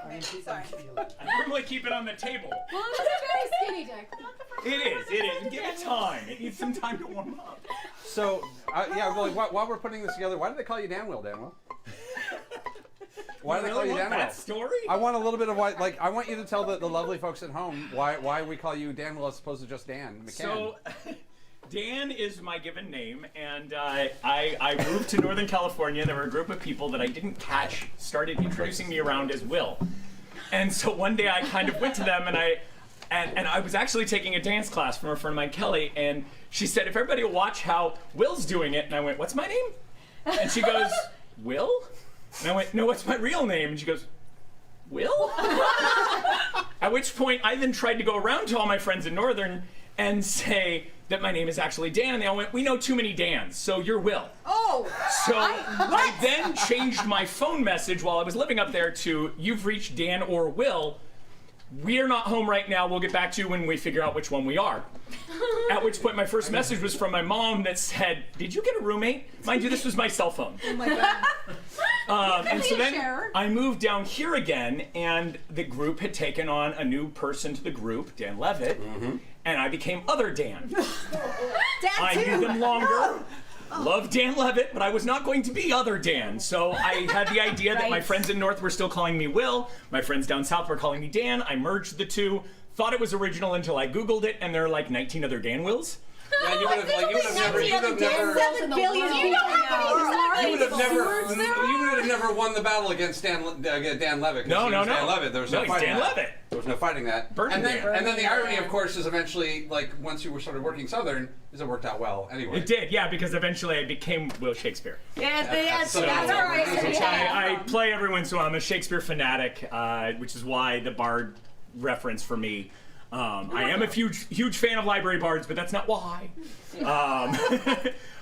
Sorry. I normally keep it on the table. Well, it was a very skinny dick. It is. Give it time. It needs some time to warm up. So, yeah, well, while we're putting this together, why did they call you Danwell, Danwell? Why do they call you want Danwell? that story? I want a little bit of why, like, I want you to tell the lovely folks at home why we call you Danwell as opposed to just Dan McCann. So, Dan is my given name, and I moved to Northern California. There were a group of people that I didn't catch started introducing me around as Will. And so one day I kind of went to them, and I was actually taking a dance class from a friend of mine, Kelly, and she said, if everybody will watch how Will's doing it, and I went, what's my name? And she goes, Will? And I went, no, what's my real name? And she goes, Will? At which point I then tried to go around to all my friends in Northern and say that my name is actually Dan, and they all went, we know too many Dans, so you're Will. Oh! So I then changed my phone message while I was living up there to, you've reached Dan or Will. We're not home right now. We'll get back to you when we figure out which one we are. At which point my first message was from my mom that said, did you get a roommate? Mind you, this was my cell phone. Oh my God. And so then I moved down here again, and the group had taken on a new person to the group, Dan Levitt, and I became Other Dan. I knew them longer. Loved Dan Levitt, but I was not going to be Other Dan. So I had the idea that my friends in North were still calling me Will. My friends down South were calling me Dan. I merged the two. Thought it was original until I Googled it, and there are like 19 other Dan Wills. Yeah, you would have never won the battle against Dan Levitt. No. Dan Levitt. There was no he's fighting Dan that. Levitt. There was no fighting that. Burning Dan. And then the irony, of course, is eventually, like, once you were sort of working Southern, is it worked out well anyway. It did, yeah, because eventually I became Will Shakespeare. Yes, So- that's all right. I play every once in a while. I'm a Shakespeare fanatic, which is why the Bard reference for me. I am a huge fan of library bards, but that's not why.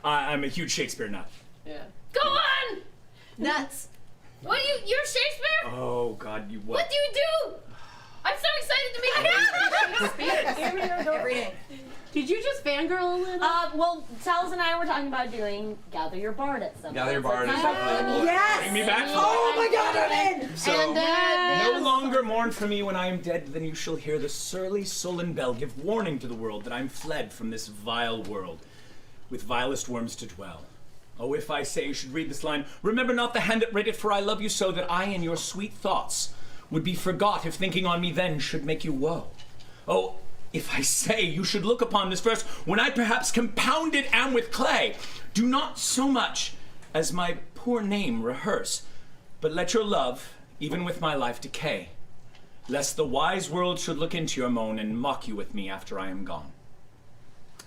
I'm a huge Shakespeare nut. Yeah. Go on! Nuts. What you're Shakespeare? Oh God, you what? What do you do? I'm so excited to meet you. Every day. Did you just fangirl a little? Well, Sal's and I were talking about doing Gather Your Bard at some Gather Your point. Bard is definitely Yes! Bring me back. Oh my God, I'm in! So, And then No longer mourn for me when I am dead, then you shall hear the surly, sullen bell give warning to the world that I'm fled from this vile world, with vilest worms to dwell. Oh, if I say you should read this line, remember not the hand that writ it, for I love you so that I and your sweet thoughts would be forgot if thinking on me then should make you woe. Oh, if I say you should look upon this verse when I perhaps compounded am with clay, do not so much as my poor name rehearse, but let your love, even with my life, decay, lest the wise world should look into your moan and mock you with me after I am gone.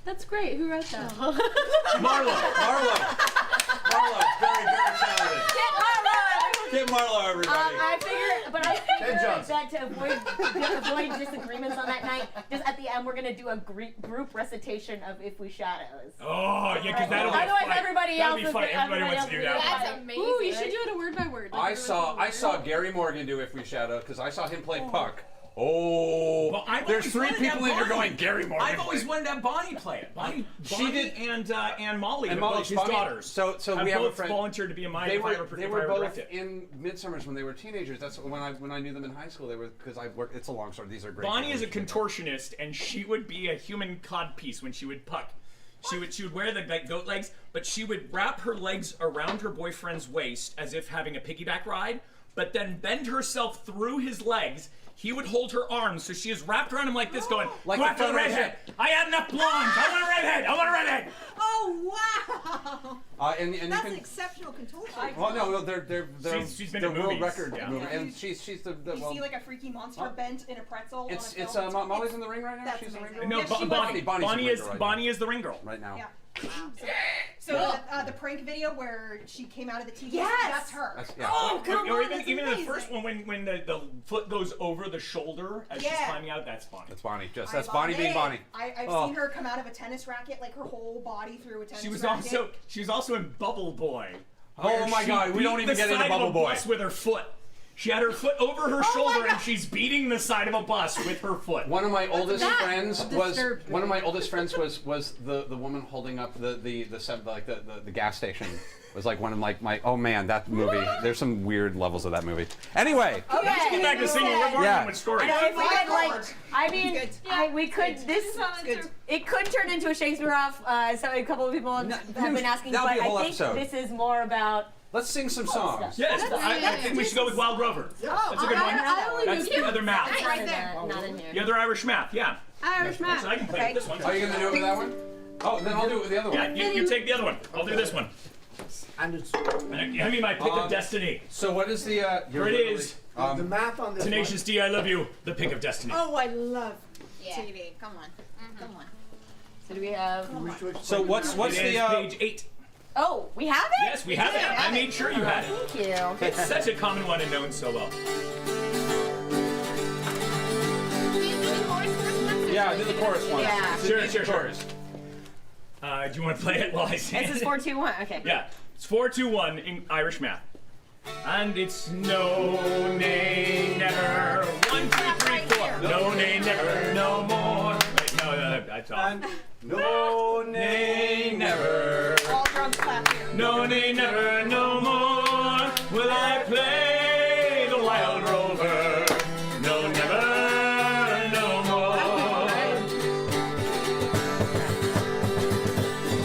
that's great. Who wrote that? Marlo, very, very talented. Get Marlo, everybody. I figured but I figured Johnson. that to avoid disagreements on that night, just at the end we're gonna do a group recitation of If We Shadows. Oh, yeah, because that'll be Otherwise fun. everybody That'll else be is fun. Everybody wants to do that. That's amazing. Ooh, you should do it a word by word. I saw Gary Morgan do If We Shadow because I saw him play Puck. Oh, Well, I've there's always three wanted to have people in here Bonnie. going Gary Morgan. I've always wanted to have Bonnie play it. Bonnie did- and Molly, and both Molly, his Bonnie- daughters. So we have both a friend. volunteered to be in my They if I were ever both direct it. in Midsummers when they were teenagers. That's when I knew them in high school. They were because I worked. It's a long story. These are great. Bonnie is a people. contortionist, and she would be a human codpiece when she would puck. She would wear the goat legs, but she would wrap her legs around her boyfriend's waist as if having a piggyback ride, but then bend herself through his legs. He would hold her arms, so she is wrapped around him like this, going, Like "Go the after the front redhead! I had enough blondes! I want a redhead! I want a redhead!" Oh wow! And That's you an can. exceptional contortion. Well, no, they're She's been the in world movies, record yeah. mover, and she's the You well. see like a freaky monster bent in a pretzel. It's on a it's film. Molly's in the ring right now. That's She's the ring amazing. girl. No, Yeah, she Bonnie Bonnie's the ring girl right Bonnie is the ring girl. right now. Yeah. So the prank video where she came out of the TV, Yes! that's her. That's, yeah. Oh, come Or on, even, that's even in the amazing. first one when the foot goes over the shoulder as she's Yeah. climbing out, that's Bonnie. That's Bonnie. Just I that's love Bonnie being it. Bonnie. I've Oh. seen her come out of a tennis racket, like her whole body through a tennis She was racket. also in Bubble Boy. Oh where my she God, we beat don't even the get into side of Bubble a Boy. bus with her foot. She had her foot over her Oh shoulder and she's beating the side of a bus with her foot. One of my oldest that friends was disturbed me. one of my oldest friends was the woman holding up the gas station. Was like one of my oh man, that movie. There's some weird levels of that movie. Anyway, Let's get back to singing. We're more Yeah. with stories. And if we could, like, I mean, Good. we could. This it could turn into a Shakespeare off. So a couple of people have been asking, that'll but be a whole I think episode. this is more about. let's sing some songs. Yes, I think we should go with Wild Rover. That's a good one. I only That's knew the other math. Not right in there. that, not in here. The other Irish math, yeah. Irish So math. I can play with this one. Are you gonna do it with that one? Oh, then I'll do it with the other Yeah, one. you take the other one. I'll do this one. And it's Hand me my pick of destiny. So what is the? Here it is. the math on this Tenacious D, I love you. The pick of destiny. Oh, I love Yeah. TV. Come on. Come on. So do we have? one. We should So explain what's the what's It is the? page 8. Oh, we have it. Yes, we have it. I made sure you had it. Thank you. It's such a common one and known so well. Yeah, do the chorus one. Yeah. Sure. Chorus. Do you want to play it while I sing? This is 421. Okay. Yeah, it's 4-2-1 in Irish math. And it's no, nay, never. 1, 2, 3, 4. No, nay, never, no more. Wait, no, that's all. No, nay, never. all drums clap here. No, nay, never, no more will I play the wild rover. No, never, no more.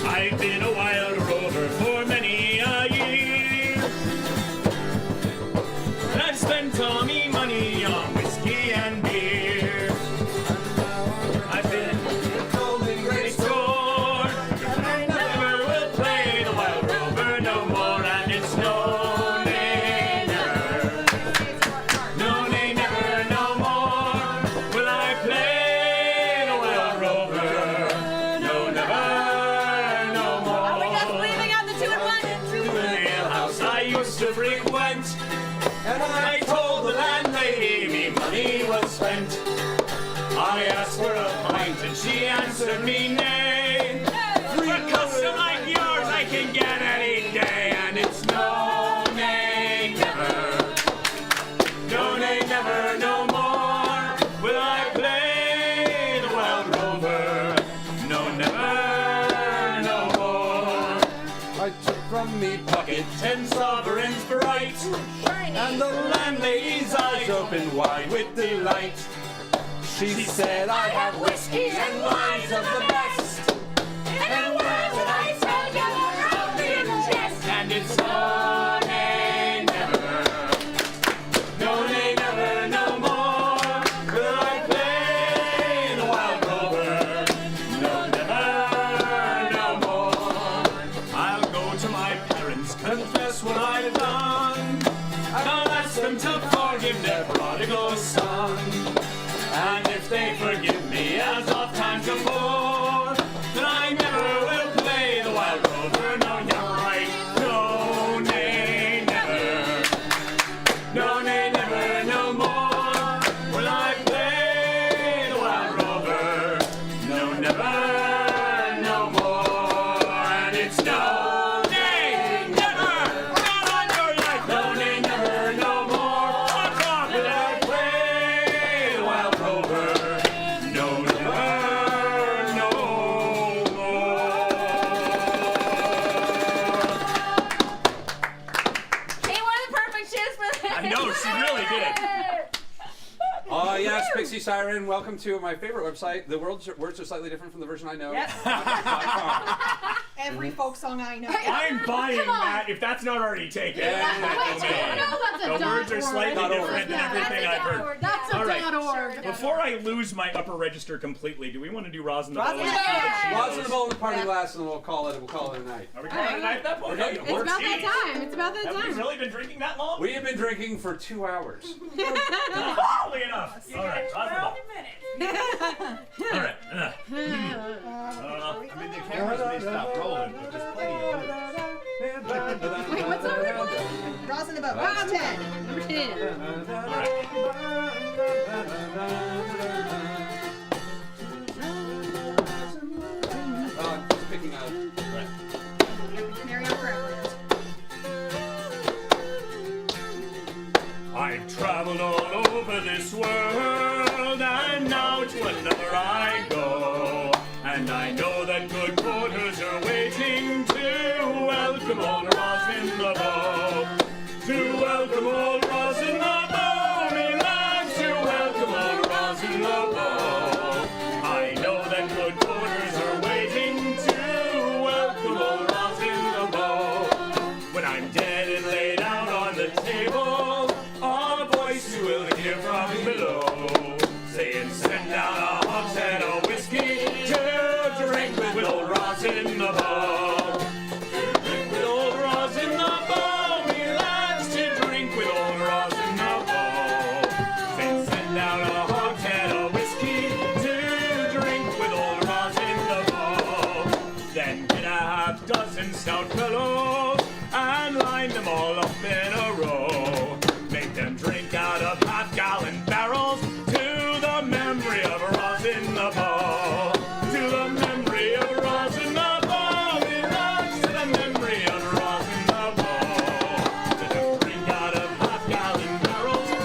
I've been a wild rover for many a year, and I've spent all me money on whiskey and beer. I've been told in great store, and I never will play the wild rover no more. And it's no, nay, never. No, nay, never, no more will I play the wild rover. No, never, no more. Are we just leaving out the 2 and 1? The alehouse I used to frequent, and I told the landlady me money was spent. I asked for a pint and she answered me nay. For a custom like yours I can get any day, and it's no, nay, never. No, nay, never, no more will I play the wild rover. No, never, no more. I took from me pocket 10 sovereigns bright, and the landlady's eyes opened wide with delight. she said I have whiskeys and wines of the best, and words that I tell you are only in jest. And it's no, nay, never. No, nay, never, no more will I play the wild rover. No, never, no more. I'll go to my parents, confess what I've done, and I'll ask them to forgive their prodigal son. And if they forgive me as oft times before, then I never will play the wild rover. No, you're right. No, nay, never. No, nay, never, no No, she really did. Yes, Pixie Siren, welcome to my favorite website. The words are slightly different from the version I know. Yep. Every folk song I know. I'm buying that if that's not already taken. The words are slightly different than everything I've heard. That's a .org. Before I lose my upper register completely, do we want to do Roz and the Bowl? Roz and the Bowl and the Party Glass, and then we'll call it a night. Are we calling it a night at that point? It's about that time. It's about that Have we time. really been drinking that long? We have been drinking for 2 hours. Holy enough. All right, Roz and the Bowl. All right. I mean, the cameras may stop rolling, but there's plenty of it. Wait, what's number 1? Roz and the Boat. Number 10. Number 10. All right. Just picking up. Right. Mary on forever. I've traveled all over this world, and now to another I go. And I know that good quarters are waiting to welcome old Roz in the bow. To welcome old Roz in the bow, me lads, to welcome old Roz in the bow. I know that good quarters are waiting to welcome old Roz in the bow. When I'm dead and laid out on the table, a voice you will hear from below, saying, send down a hogshead of whiskey to drink with old Roz in the bow. To drink with old Roz in the bow, me lads, to drink with old Roz in the bow. Then send down a hogshead of whiskey to drink with old Roz in the bow. Then get a half dozen stout fellows and line them all up in a row. Make them drink out of half-gallon barrels to the memory of Roz in the bow. To the memory of Roz in the bow. We lads, to the memory of Roz in the bow. Let them drink out of half-gallon barrels to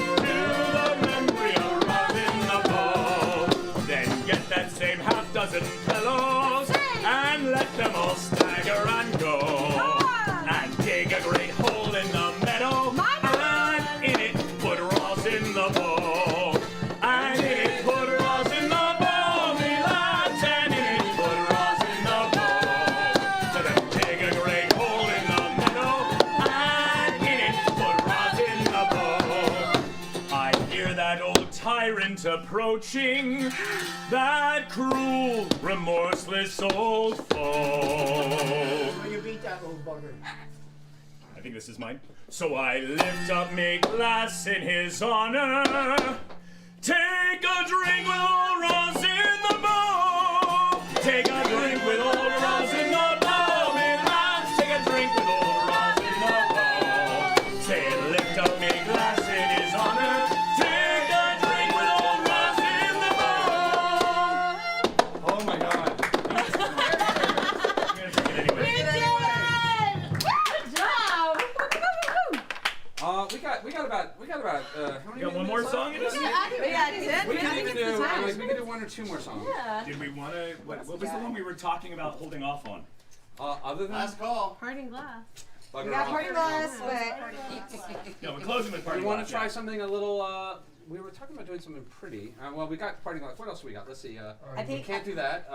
the memory of Roz in the bow. Then get that same half-dozen fellows and let them all stagger and go. And dig a great hole in the meadow, and in it put Roz in the bow. And in it put Roz in the bow, me lads, and in it put Roz in the bow. So then dig a great hole in the meadow, and in it put Roz in the bow. I hear that old tyrant approaching, that cruel, remorseless old foe. Will you beat that old bugger? I think this is mine. So I lift up me glass in his honor. Take a drink with old Roz in the bow. Take a drink with old Roz in the bow. Me lads, take a drink with old Roz in the bow. Say, lift up me glass in his honor. Take a drink with old Roz in the bow. Oh my God. I'm gonna drink it anyway. We got about how many? You got one more song in us? We can even do we can do 1 or 2 more songs. Yeah. Did we want to? What was the one we were talking about holding off on? Other than Last call. Parting glass. Bugger We got off. party glass, but No, we're closing with party. We want Glass, to try yeah. something a little. We were talking about doing something pretty. Well, we got party glass. What else do we got? Let's see. I We think can't do that.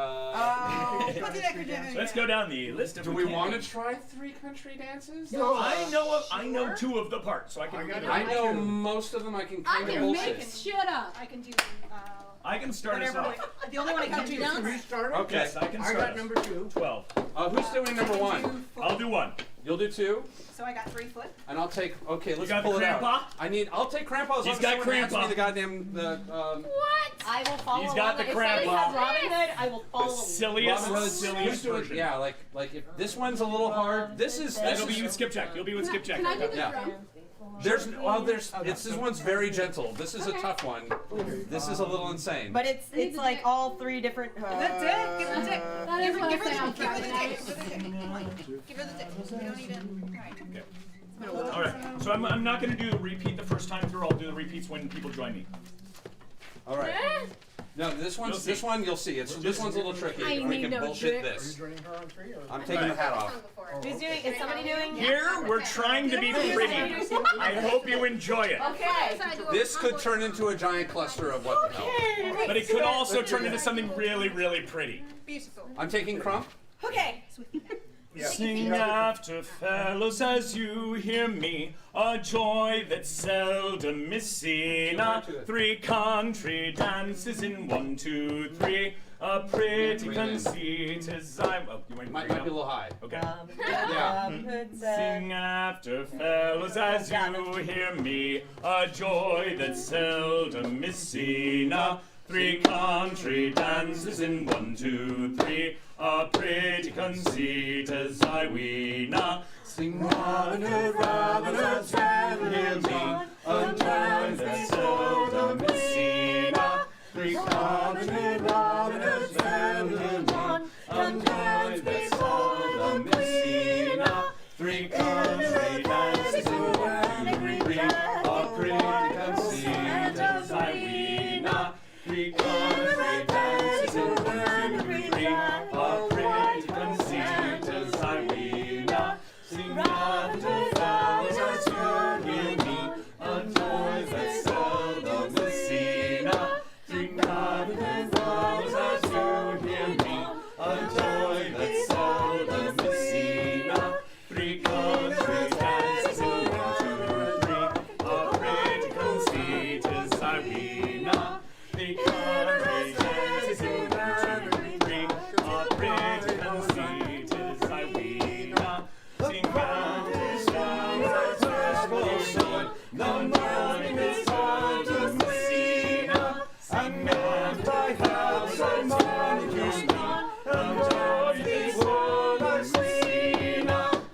Let's go down the list of. Do we want to try 3 country dances? No, I know 2 of the parts, so I can. I know most of them. I can I kind of can bullshit. make shit up. I can do. I can start us off. The only one I can do is Restart it? Okay. Yes, I can I start got us. number 2. 12. Who's doing number 1? I'll do 1. You'll do 2, So I got 3 foot. and I'll take. Okay, let's got pull the it out. grandpa? I'll take Grandpa as long He's as got someone hands me grandpa. the goddamn What? I will follow He's got along. the If crab somebody ball. has Robin Hood, I will follow along. Silliest Who's doing? version. Yeah, like if this one's a little hard. This is. That'll be you with Skipjack. You'll be with Skipjack. Can I do the Yeah. drum? This one's very gentle. This is a tough one. This is a little insane. But it's like all 3 different. Give her the dick. Give her the dick. That is what I Give her say on the dick. Friday night. Give her the dick. Give her the dick. We don't even. Right. All right. So I'm not going to do the repeat the first time through. I'll do the repeats when people join me. All right. No, this one you'll see. This one's a little tricky. I We need can no bullshit tricks. this. Joining her on 3 or? I'm taking the hat off. Who's doing? Is somebody doing? Here, we're trying to be pretty. I hope you enjoy it. Okay. This could turn into a giant cluster of what the hell. But it could also turn into something really, really pretty. Beautiful. I'm taking Crump. Okay. Sing after, fellows, as you hear me, a joy that seldom is seen. 3 country dances in 1, 2, 3. A pretty conceit as I. Oh, you Might be a little high. Okay. Yeah. Sing after, fellows, as you hear me, a joy that seldom is seen. 3 country dances in 1, 2, 3. A pretty conceit as I ween. Sing rather, rather, as you hear me, a joy that seldom is seen. 3 country dances in 1, a joy that seldom is seen. 3 country dances in 1, 3. A pretty conceit as I ween. 3 country dances in 1, 3. A pretty conceit as I ween. Sing after, fellows, as you hear me, a joy that seldom is seen. Sing after, fellows, as you hear me, a joy that seldom is seen. 3 country dances in 1, 2, 3. A pretty conceit as I ween. 3 country dances in 1, 2, 3. A pretty conceit as I ween. Sing after, fellows, as you hear me, the morning is seldom seen. Sing after, fellows, as you hear me, a joy that seldom is seen.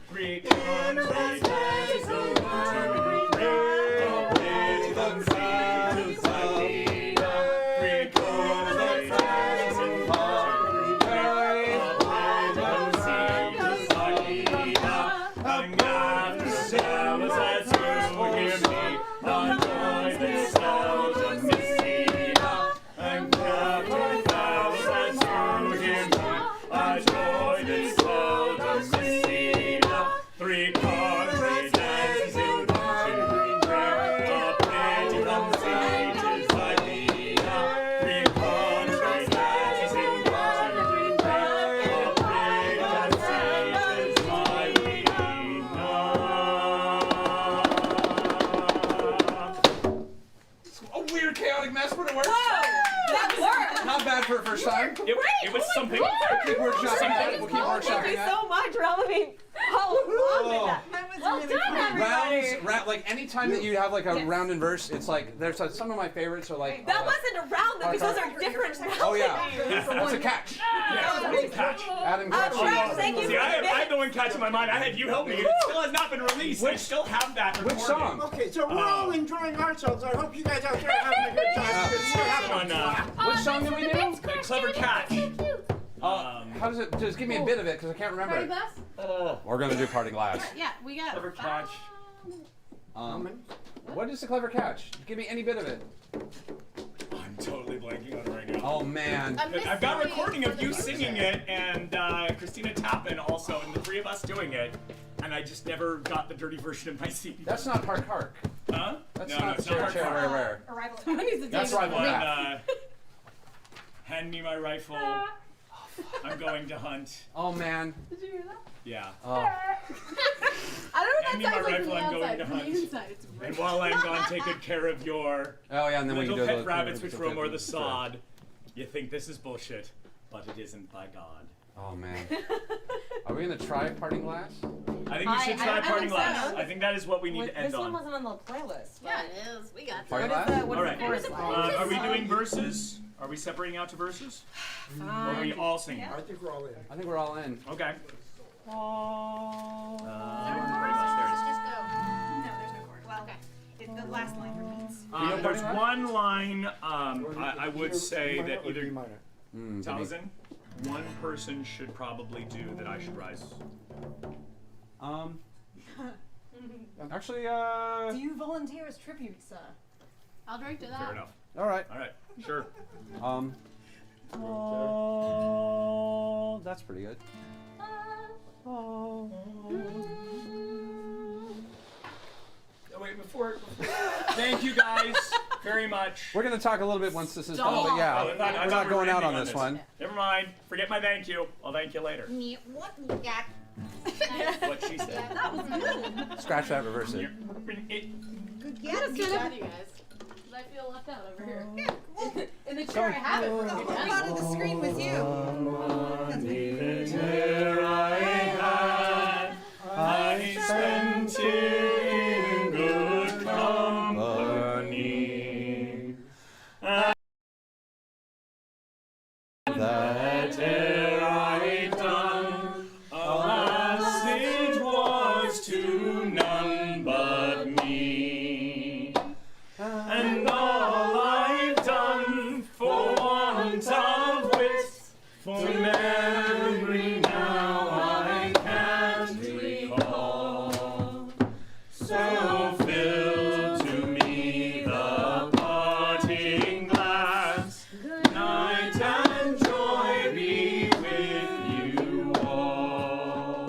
3 country dances in 1, 2, 3. A pretty conceit as I ween. 3 country dances in 1, 2, 3. A pretty conceit as I ween. Sing after, fellows, as you hear me, a joy that seldom is seen. And after, fellows, as you hear me, a joy that seldom is seen. 3 country dances in 1, 2, 3. A pretty conceit as I ween. 3 country dances in 1, 2, 3. A pretty conceit as I ween. A weird, chaotic mess, but it worked. That worked. Not bad for a first time. It was something. We'll keep workshopping that. We'll keep Thank workshopping you that. so much for helping me. How long did that? Well done, everybody. Like anytime that you have like a round and verse, it's like there's some of my favorites are like. That wasn't a round though, because those are different rounds. Oh yeah, that's a catch. Yeah, it was a catch. Adam catch. Right, thank you. See, I have the one catch in my mind. I had you help me. It still has not been released. I still have that recording. Which song? Okay, so we're all enjoying ourselves. I hope you guys out there are having a good time. It's still happening. Which song did we do? The Clever Catch. How does it? Just give me a bit of it because I can't remember Party it. glass? We're gonna do Parting Glass. Yeah, we got Clever Catch. What is the Clever Catch? Give me any bit of it. I'm totally blanking on it right now. Oh man. I've got a recording of you singing it and Christina Tappin also, and the 3 of us doing it, and I just never got the dirty version of my CD. That's not Hark Hark. Huh? That's no, not it's Chair not Chair Hark Rare Hark. Rare. Someone needs to That's take right. And, hand me my rifle. I'm going to hunt. Oh man. Did you hear that? Yeah. Oh. I don't Hand know me what my that sounds like rifle, from the I'm going outside. to From the hunt. inside, it's great. And while I'm gone, take good care of your Oh yeah, and then we can little do pet the rabbits which roam o'er the sod. You think this is bullshit, but it isn't by God. Oh man. Are we gonna try Parting Glass? I think we should try I Parting think so. Glass. I think that is what we need to end This one on. wasn't on the playlist. Yeah, it is. We got Parting that. Glass? What All is right. the chorus like? Are we doing verses? Are we separating out to verses? Or are we all singing? I think we're all in. I think we're all in. Okay. Pretty much just go. No, there's no chord. Well, the last line repeats. There's one line I would say that D either minor. Townsend, one person should probably do that I should rise. Actually, Do you volunteer as tribute, sir? I'll drink to that. Fair enough. All right. All right. Sure. Oh, that's pretty good. Oh, wait, before thank you guys very much. We're going to talk a little bit once this is done, but yeah, I thought we're not going out on ending this one. Never mind. Forget my thank you. I'll thank you later. What? Yeah. What she said. That was good. Scratch that, reverse it. Yes, Good job, you guys. 'Cause I feel left out over here. In the chair I have it for The you whole guys. front of the screen was you. I spent in good company. That ere I done, alas, it was to none but me. And all I've done for want of wit, for memory now I can't recall. So fill to me the parting glass. Good night and joy be with you all.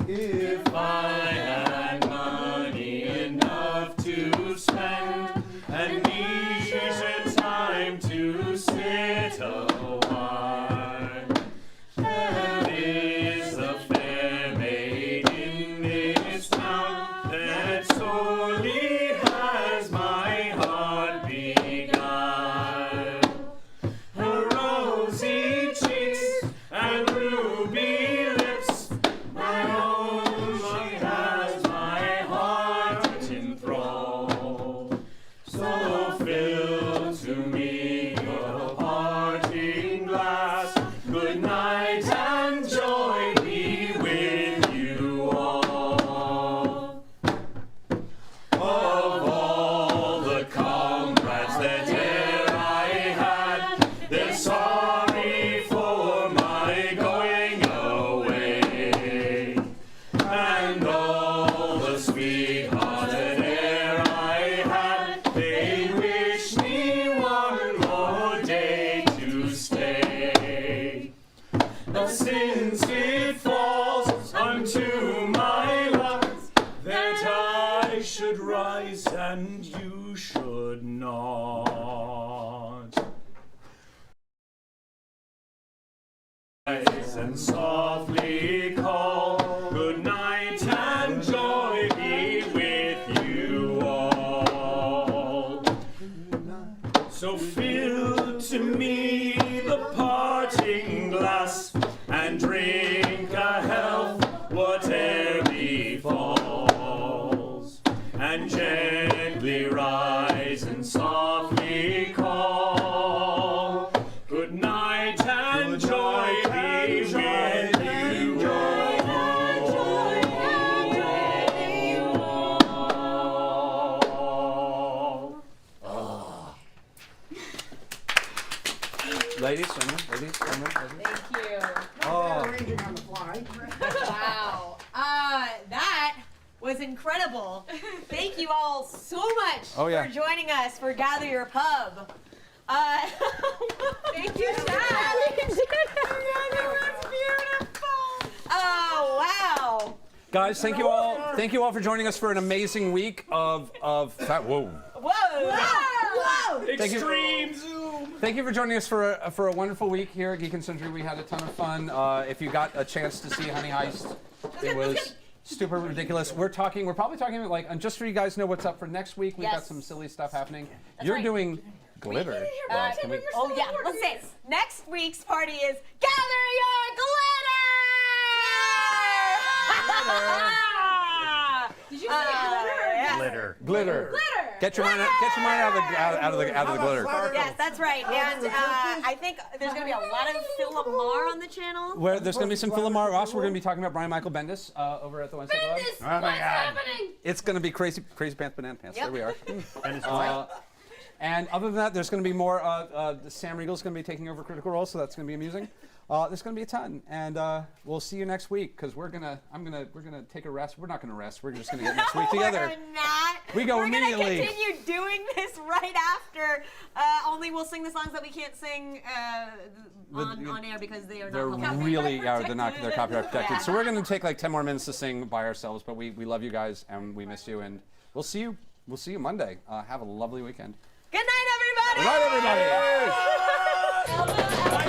If I had money enough to spend and leisure time to sit a while, there is a fair maid in this town that sorely has my heart beguiled. Her rosy cheeks and ruby lips, my own, she has my heart enthralled. So fill to me the parting glass. Good night and joy be with you all. Of all the comrades that e'er I had, they're sorry for my going away. And all the sweethearts that e'er I had, they wish me one more day to stay. But since it falls unto my lot that I should rise and you should not, rise and softly call, good night and joy be with you all. So fill to me the parting glass and drink a health whate'er befalls, and gently rise and softly call, good night and joy be with you all. Ladies, gentlemen, ladies. Thank you. Oh. Arranging on the fly. Wow. That was incredible. Thank you all so much Oh, yeah. for joining us for Gather Your Pub. Thank you, Chad. That was beautiful. Oh, wow. Guys, thank you all. Thank you all for joining us for an amazing week of whoa. Whoa. Thank you. Extreme zoom. Thank you for joining us for a wonderful week here at Geek Sundry. We had a ton of fun. If you got a chance to see Honey Heist, it was super ridiculous. We're probably talking about, like, and just so you guys know what's up for next week, we've got Yes. some silly stuff happening. That's You're right. doing glitter. Can we- Oh yeah, let's say it. Next week's party is Gather Your Glitter! Did you say glitter? Yes. Glitter. Glitter. Get your mind out of the glitter. Yes, that's right. And I think there's going to be a lot of Philomar on the channel. Where there's going to be some Philomar. Also, we're going to be talking about Brian Michael Bendis over at the Wednesday Club. Bendis, Oh my what's God. happening? It's going to be crazy pants, banana pants. Yep. There we are. Bendis And other than that, there's going to be more. Sam Riegel's going to be taking over Critical Role, so that's going to be amusing. There's going to be a ton, and we'll see you next week because we're gonna take a rest. We're not gonna rest. We're just gonna get next week together. We're not. We go immediately. We're gonna continue doing this right after. Only we'll sing the songs that we can't sing on air because they are not they're copyright protected. So we're gonna take like 10 more minutes to sing by ourselves. But we love you guys and we miss you, and we'll see you Monday. Have a lovely weekend. Good night, everybody. Good night, everybody.